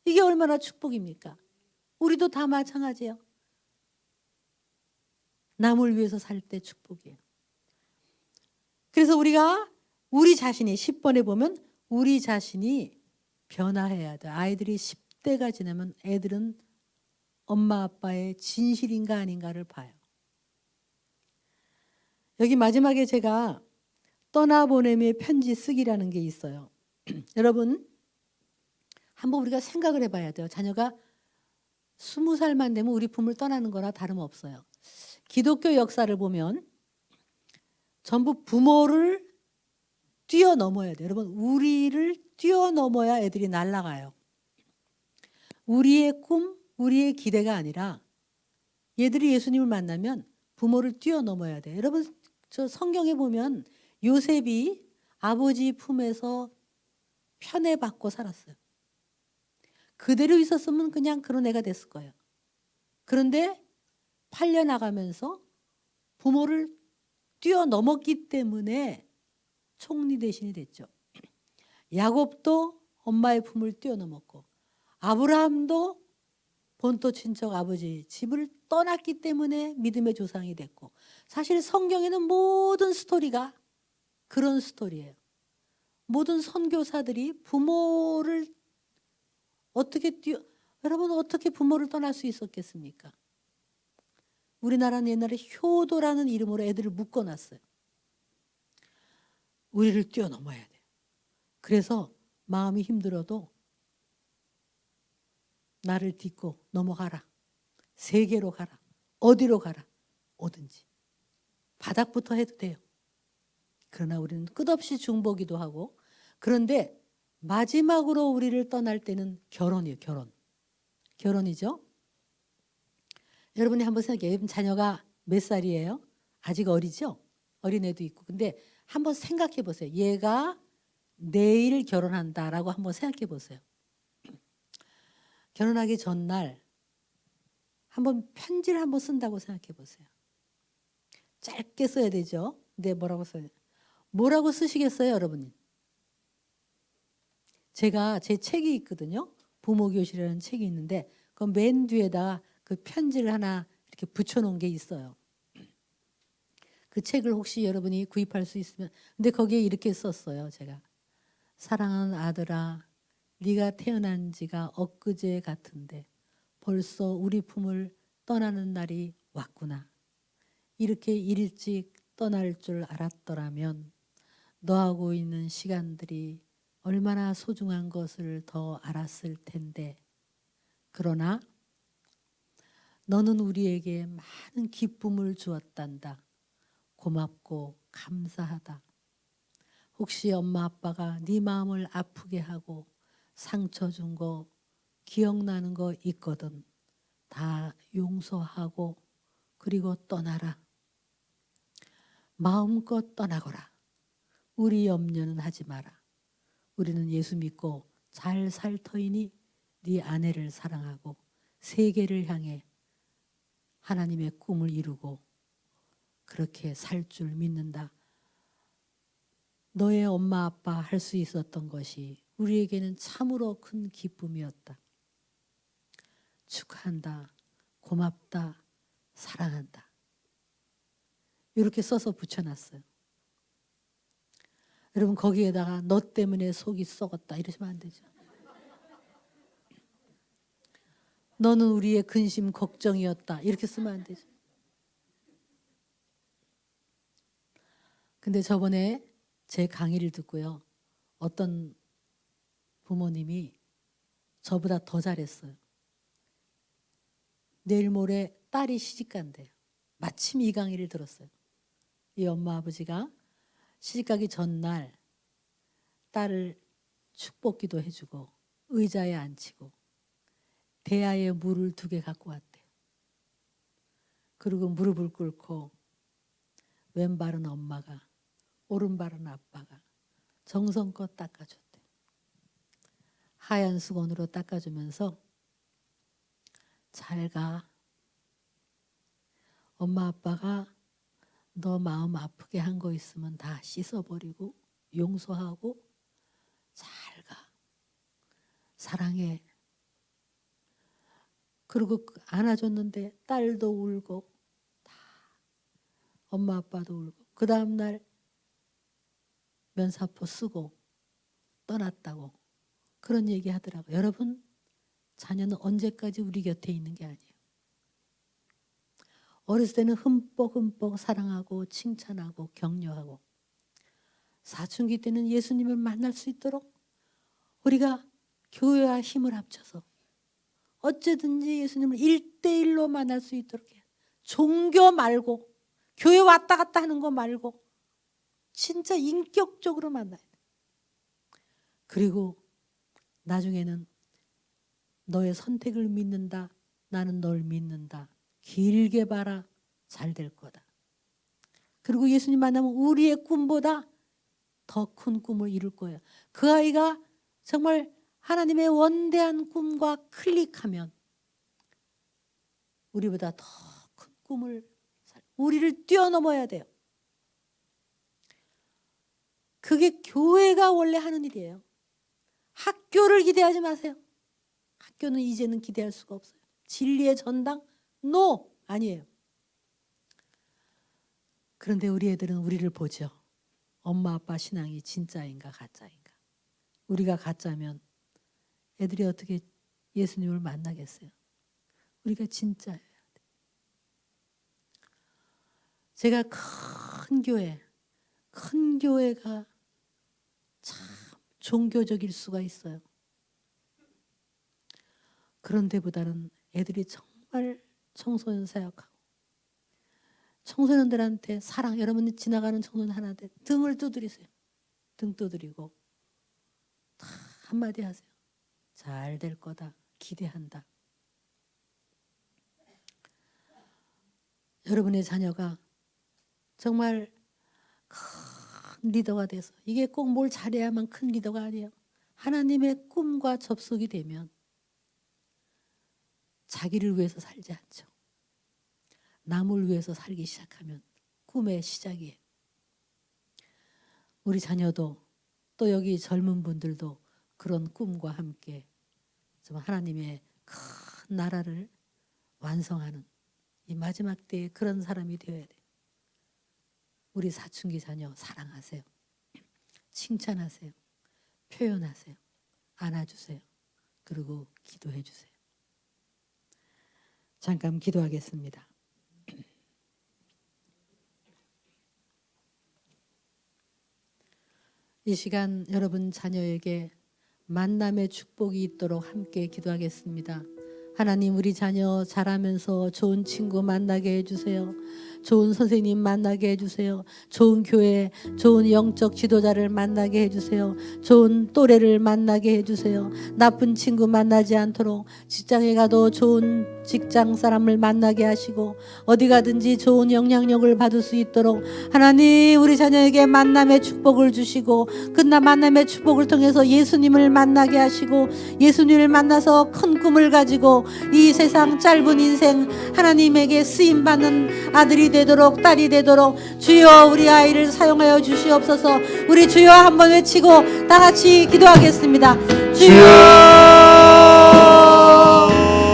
이게 얼마나 축복입니까? 우리도 다 마찬가지예요. 남을 위해서 살 때 축복이에요. 그래서 우리가 우리 자신이 10번에 보면 우리 자신이 변화해야 돼. 아이들이 10대가 지나면 애들은 엄마 아빠의 진실인가 아닌가를 봐요. 여기 마지막에 제가 떠나보냄의 편지 쓰기라는 게 있어요. 여러분, 한번 우리가 생각을 해봐야 돼요. 자녀가 20살만 되면 우리 품을 떠나는 거나 다름없어요. 기독교 역사를 보면 전부 부모를 뛰어넘어야 돼요. 여러분, 우리를 뛰어넘어야 애들이 날아가요. 우리의 꿈, 우리의 기대가 아니라 얘들이 예수님을 만나면 부모를 뛰어넘어야 돼요. 여러분, 저 성경에 보면 요셉이 아버지 품에서 편애받고 살았어요. 그대로 있었으면 그냥 그런 애가 됐을 거예요. 그런데 팔려나가면서 부모를 뛰어넘었기 때문에 총리 대신이 됐죠. 야곱도 엄마의 품을 뛰어넘었고, 아브라함도 본토 친척 아버지 집을 떠났기 때문에 믿음의 조상이 됐고, 사실 성경에는 모든 스토리가 그런 스토리예요. 모든 선교사들이 부모를 여러분, 어떻게 부모를 떠날 수 있었겠습니까? 우리나라는 옛날에 효도라는 이름으로 애들을 묶어놨어요. 우리를 뛰어넘어야 돼요. 그래서 마음이 힘들어도 나를 딛고 넘어가라. 세계로 가라. 어디로 가라. 오든지. 바닥부터 해도 돼요. 그러나 우리는 끝없이 중보기도 하고, 그런데 마지막으로 우리를 떠날 때는 결혼이에요. 결혼이죠. 여러분이 한번 생각해요. 여러분 자녀가 몇 살이에요? 아직 어리죠? 어린애도 있고. 근데 한번 생각해 보세요. 얘가 내일 결혼한다라고 한번 생각해 보세요. 결혼하기 전날 한번 편지를 한번 쓴다고 생각해 보세요. 짧게 써야 되죠. 근데 뭐라고 쓰시겠어요, 여러분이? 제가 제 책이 있거든요. 부모교실이라는 책이 있는데 그 맨 뒤에다가 그 편지를 하나 이렇게 붙여놓은 게 있어요. 그 책을 혹시 여러분이 구입할 수 있으면, 근데 거기에 이렇게 썼어요. 제가 사랑하는 아들아, 네가 태어난 지가 엊그제 같은데 벌써 우리 품을 떠나는 날이 왔구나. 이렇게 일찍 떠날 줄 알았더라면 너하고 있는 시간들이 얼마나 소중한 것을 더 알았을 텐데, 그러나 너는 우리에게 많은 기쁨을 주었단다. 고맙고 감사하다. 혹시 엄마 아빠가 네 마음을 아프게 하고 상처 준 거 기억나는 거 있거든. 다 용서하고 그리고 떠나라. 마음껏 떠나거라. 우리 염려는 하지 마라. 우리는 예수 믿고 잘 살 터이니 네 아내를 사랑하고 세계를 향해 하나님의 꿈을 이루고 그렇게 살 줄 믿는다. 너의 엄마 아빠 할 수 있었던 것이 우리에게는 참으로 큰 기쁨이었다. 축하한다. 고맙다. 사랑한다. 이렇게 써서 붙여놨어요. 여러분 거기에다가 너 때문에 속이 썩었다 이러시면 안 되죠. 너는 우리의 근심 걱정이었다 이렇게 쓰면 안 되죠. 근데 저번에 제 강의를 듣고요. 어떤 부모님이 저보다 더 잘했어요. 내일 모레 딸이 시집간대요. 마침 이 강의를 들었어요. 이 엄마 아버지가 시집가기 전날 딸을 축복기도 해주고 의자에 앉히고 대야에 물을 2개 갖고 왔대요. 그리고 무릎을 꿇고 왼발은 엄마가 오른발은 아빠가 정성껏 닦아줬대요. 하얀 수건으로 닦아주면서 잘 가. 엄마 아빠가 너 마음 아프게 한 거 있으면 다 씻어버리고 용서하고 잘 가. 사랑해. 그리고 안아줬는데 딸도 울고 다 엄마 아빠도 울고 그 다음날 면사포 쓰고 떠났다고 그런 얘기 하더라고요. 여러분 자녀는 언제까지 우리 곁에 있는 게 아니에요. 어렸을 때는 흠뻑 사랑하고 칭찬하고 격려하고 사춘기 때는 예수님을 만날 수 있도록 우리가 교회와 힘을 합쳐서 어쨌든지 예수님을 1대1로 만날 수 있도록 해요. 종교 말고 교회 왔다 갔다 하는 거 말고 진짜 인격적으로 만나야 돼. 그리고 나중에는 너의 선택을 믿는다. 나는 널 믿는다. 길게 봐라. 잘 될 거다. 그리고 예수님 만나면 우리의 꿈보다 더 큰 꿈을 이룰 거예요. 그 아이가 정말 하나님의 원대한 꿈과 클릭하면 우리보다 더 큰 꿈을 우리를 뛰어넘어야 돼요. 그게 교회가 원래 하는 일이에요. 학교를 기대하지 마세요. 학교는 이제는 기대할 수가 없어요. 진리의 전당? 노! 아니에요. 그런데 우리 애들은 우리를 보죠. 엄마 아빠 신앙이 진짜인가 가짜인가. 우리가 가짜면 애들이 어떻게 예수님을 만나겠어요. 우리가 진짜예요. 제가 큰 교회가 참 종교적일 수가 있어요. 그런 데보다는 애들이 정말 청소년 사역하고 청소년들한테 사랑, 여러분 지나가는 청소년 하나한테 등을 두드리세요. 등 두드리고 다 한마디 하세요. 잘 될 거다. 기대한다. 여러분의 자녀가 정말 큰 리더가 돼서 이게 꼭 뭘 잘해야만 큰 리더가 아니에요. 하나님의 꿈과 접속이 되면 자기를 위해서 살지 않죠. 남을 위해서 살기 시작하면 꿈의 시작이에요. 우리 자녀도 또 여기 젊은 분들도 그런 꿈과 함께 좀 하나님의 큰 나라를 완성하는 이 마지막 때에 그런 사람이 되어야 돼요. 우리 사춘기 자녀 사랑하세요. 칭찬하세요. 표현하세요. 안아주세요. 그리고 기도해 주세요. 잠깐 기도하겠습니다. 이 시간 여러분 자녀에게 만남의 축복이 있도록 함께 기도하겠습니다. 하나님 우리 자녀 자라면서 좋은 친구 만나게 해주세요. 좋은 선생님 만나게 해주세요. 좋은 교회, 좋은 영적 지도자를 만나게 해주세요. 좋은 또래를 만나게 해주세요. 나쁜 친구 만나지 않도록 직장에 가도 좋은 직장 사람을 만나게 하시고 어디 가든지 좋은 영향력을 받을 수 있도록 하나님 우리 자녀에게 만남의 축복을 주시고 끝나 만남의 축복을 통해서 예수님을 만나게 하시고 예수님을 만나서 큰 꿈을 가지고 이 세상 짧은 인생 하나님에게 쓰임받는 아들이 되도록 딸이 되도록 주여 우리 아이를 사용하여 주시옵소서. 우리 주여 한번 외치고 다 같이 기도하겠습니다. 주여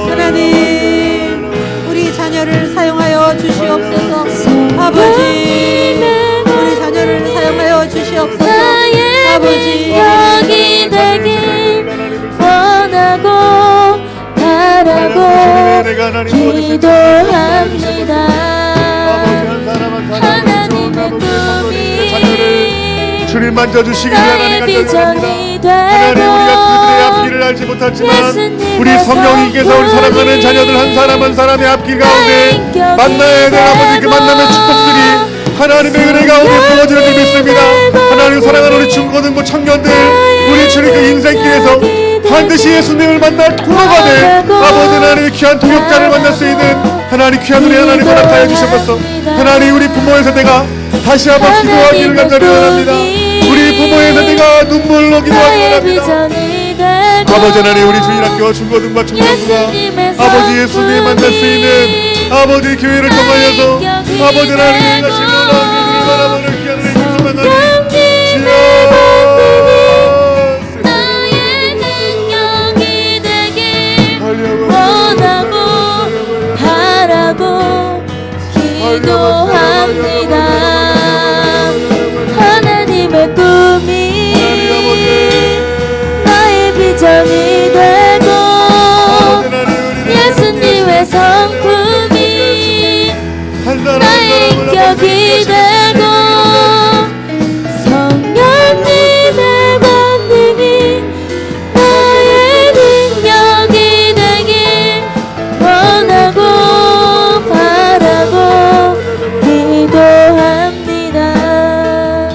하나님 우리 자녀를 사용하여 주시옵소서. 아버지 하나님 모든 기도합니다. 아버지 한 사람 한 사람 하나님의 아버지의 자녀를 주님 만져주시기 위해 나의 하나님 비전이 간절합니다. 하나님 우리가 그들의 되고 앞길을 알지 못하지만 예수님의 우리 성령님께서 우리 사랑하는 자녀들 한 사람 한 사람의 앞길 가운데 만나야 될 아버지 그 만남의 축복들이 하나님의 은혜 가운데 부어지는 줄 믿습니다. 하나님 사랑하는 우리 중고등부 청년들 우리 주님 그 인생길에서 반드시 예수님을 만날 통로가 돼 아버지 하나님의 귀한 통역자를 만날 수 있는 하나님 귀한 은혜 하나님 허락하여 주셔서 하나님 우리 부모의 세대가 다시 한번 기도하기를 간절히 원합니다. 우리 부모의 세대가 눈물로 기도하기 원합니다. 아버지 하나님 우리 주일학교 중고등부 청년부가 아버지 예수님 만날 수 있는 아버지 교회를 통하여서 아버지 하나님의 가신 놀라운 바라보는 귀한 은혜 주셔서 만나는 나의 능력이 되길 원하고 바라고 기도합니다. 하나님의 꿈이 나의 비전이 되고 예수님의 성품이 나의 인격이 되고 성령님의 권능이 나의 능력이 되길 원하고 바라고 기도합니다.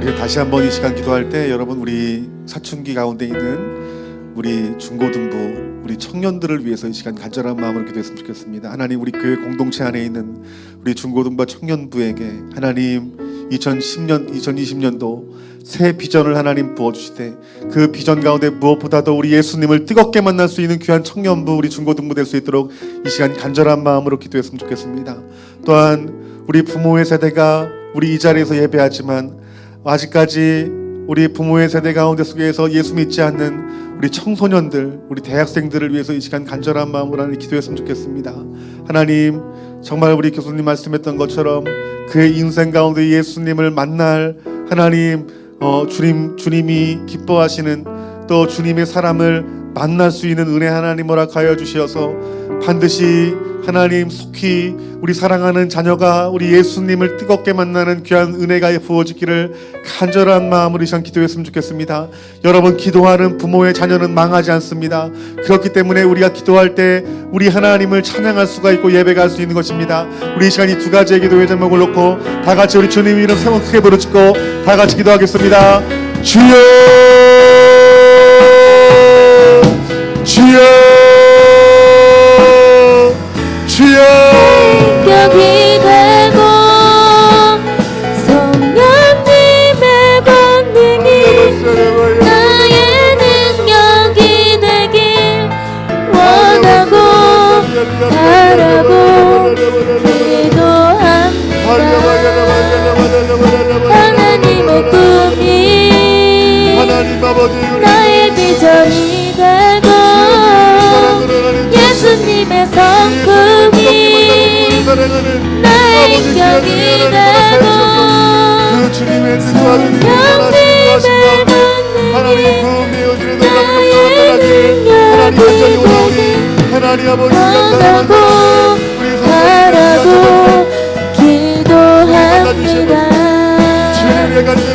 우리 다시 한번 이 시간 기도할 때 여러분 우리 사춘기 가운데 있는 우리 중고등부 우리 청년들을 위해서 이 시간 간절한 마음으로 기도했으면 좋겠습니다. 하나님 우리 교회 공동체 안에 있는 우리 중고등부 청년부에게 하나님 2020년도 새 비전을 하나님 부어주시되 그 비전 가운데 무엇보다도 우리 예수님을 뜨겁게 만날 수 있는 귀한 청년부 우리 중고등부 될 수 있도록 이 시간 간절한 마음으로 기도했으면 좋겠습니다. 또한 우리 부모의 세대가 우리 이 자리에서 예배하지만 아직까지 우리 부모의 세대 가운데 속에서 예수 믿지 않는 우리 청소년들, 우리 대학생들을 위해서 이 시간 간절한 마음으로 하나님 기도했으면 좋겠습니다. 하나님 정말 우리 교수님 말씀했던 것처럼 그의 인생 가운데 예수님을 만날 하나님 주님이 기뻐하시는 또 주님의 사람을 만날 수 있는 은혜 하나님 허락하여 주시어서 반드시 하나님 속히 우리 사랑하는 자녀가 우리 예수님을 뜨겁게 만나는 귀한 은혜가 부어지기를 간절한 마음으로 이 시간 기도했으면 좋겠습니다. 여러분 기도하는 부모의 자녀는 망하지 않습니다. 그렇기 때문에 우리가 기도할 때 우리 하나님을 찬양할 수가 있고 예배가 할 수 있는 것입니다. 우리 이 시간 이 두 가지의 기도의 제목을 놓고 다 같이 우리 주님 이름 세 번 크게 부르짖고 다 같이 기도하겠습니다. 주여 주여 주여 인격이 되고 성령님의 권능이 나의 능력이 되길 원하고 바라고 기도합니다. 하나님의 꿈이 나의 비전이 되고 예수님의 성품이 나의 인격이 되고 성령님의 하나님 권능이 그 내어주는 놀라운 역사를 하나님 아버지 원하고 바라고 기도합니다.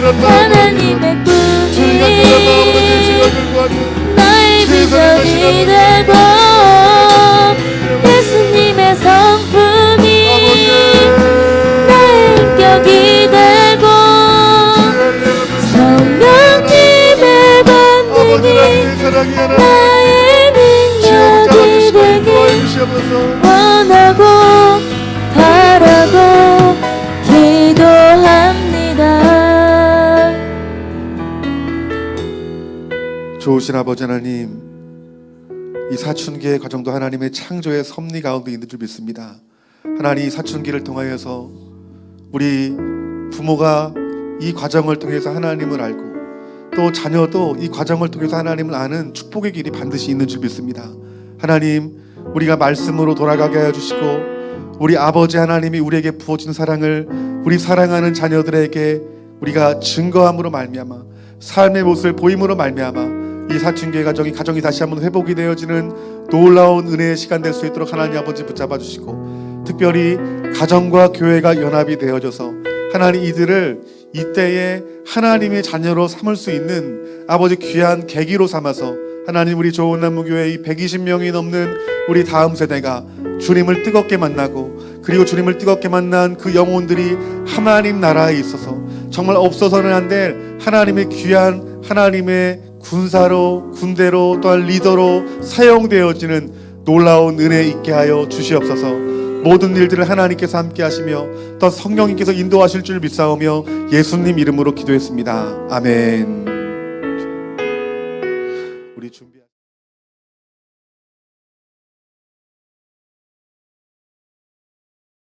하나님의 꿈이 나의 비전이 되고 예수님의 성품이 나의 인격이 되고 성령님의 권능이 나의 능력이 되길 원하고 바라고 기도합니다. 좋으신 아버지 하나님, 이 사춘기의 과정도 하나님의 창조의 섭리 가운데 있는 줄 믿습니다. 하나님 이 사춘기를 통하여서 우리 부모가 이 과정을 통해서 하나님을 알고 또 자녀도 이 과정을 통해서 하나님을 아는 축복의 길이 반드시 있는 줄 믿습니다. 하나님 우리가 말씀으로 돌아가게 하여 주시고 우리 아버지 하나님이 우리에게 부어준 사랑을 우리 사랑하는 자녀들에게 우리가 증거함으로 말미암아 삶의 모습을 보임으로 말미암아 이 사춘기의 가정이 다시 한번 회복이 되어지는 놀라운 은혜의 시간 될 수 있도록 하나님 아버지 붙잡아 주시고, 특별히 가정과 교회가 연합이 되어져서 하나님 이들을 이때에 하나님의 자녀로 삼을 수 있는 아버지 귀한 계기로 삼아서 하나님 우리 좋은나무교회 이 120명이 넘는 우리 다음 세대가 주님을 뜨겁게 만나고, 그리고 주님을 뜨겁게 만난 그 영혼들이 하나님 나라에 있어서 정말 없어서는 안 될 하나님의 귀한 하나님의 군대로 또한 리더로 사용되어지는 놀라운 은혜 있게 하여 주시옵소서. 모든 일들을 하나님께서 함께 하시며 또 성령님께서 인도하실 줄 믿사오며 예수님 이름으로 기도했습니다. 아멘.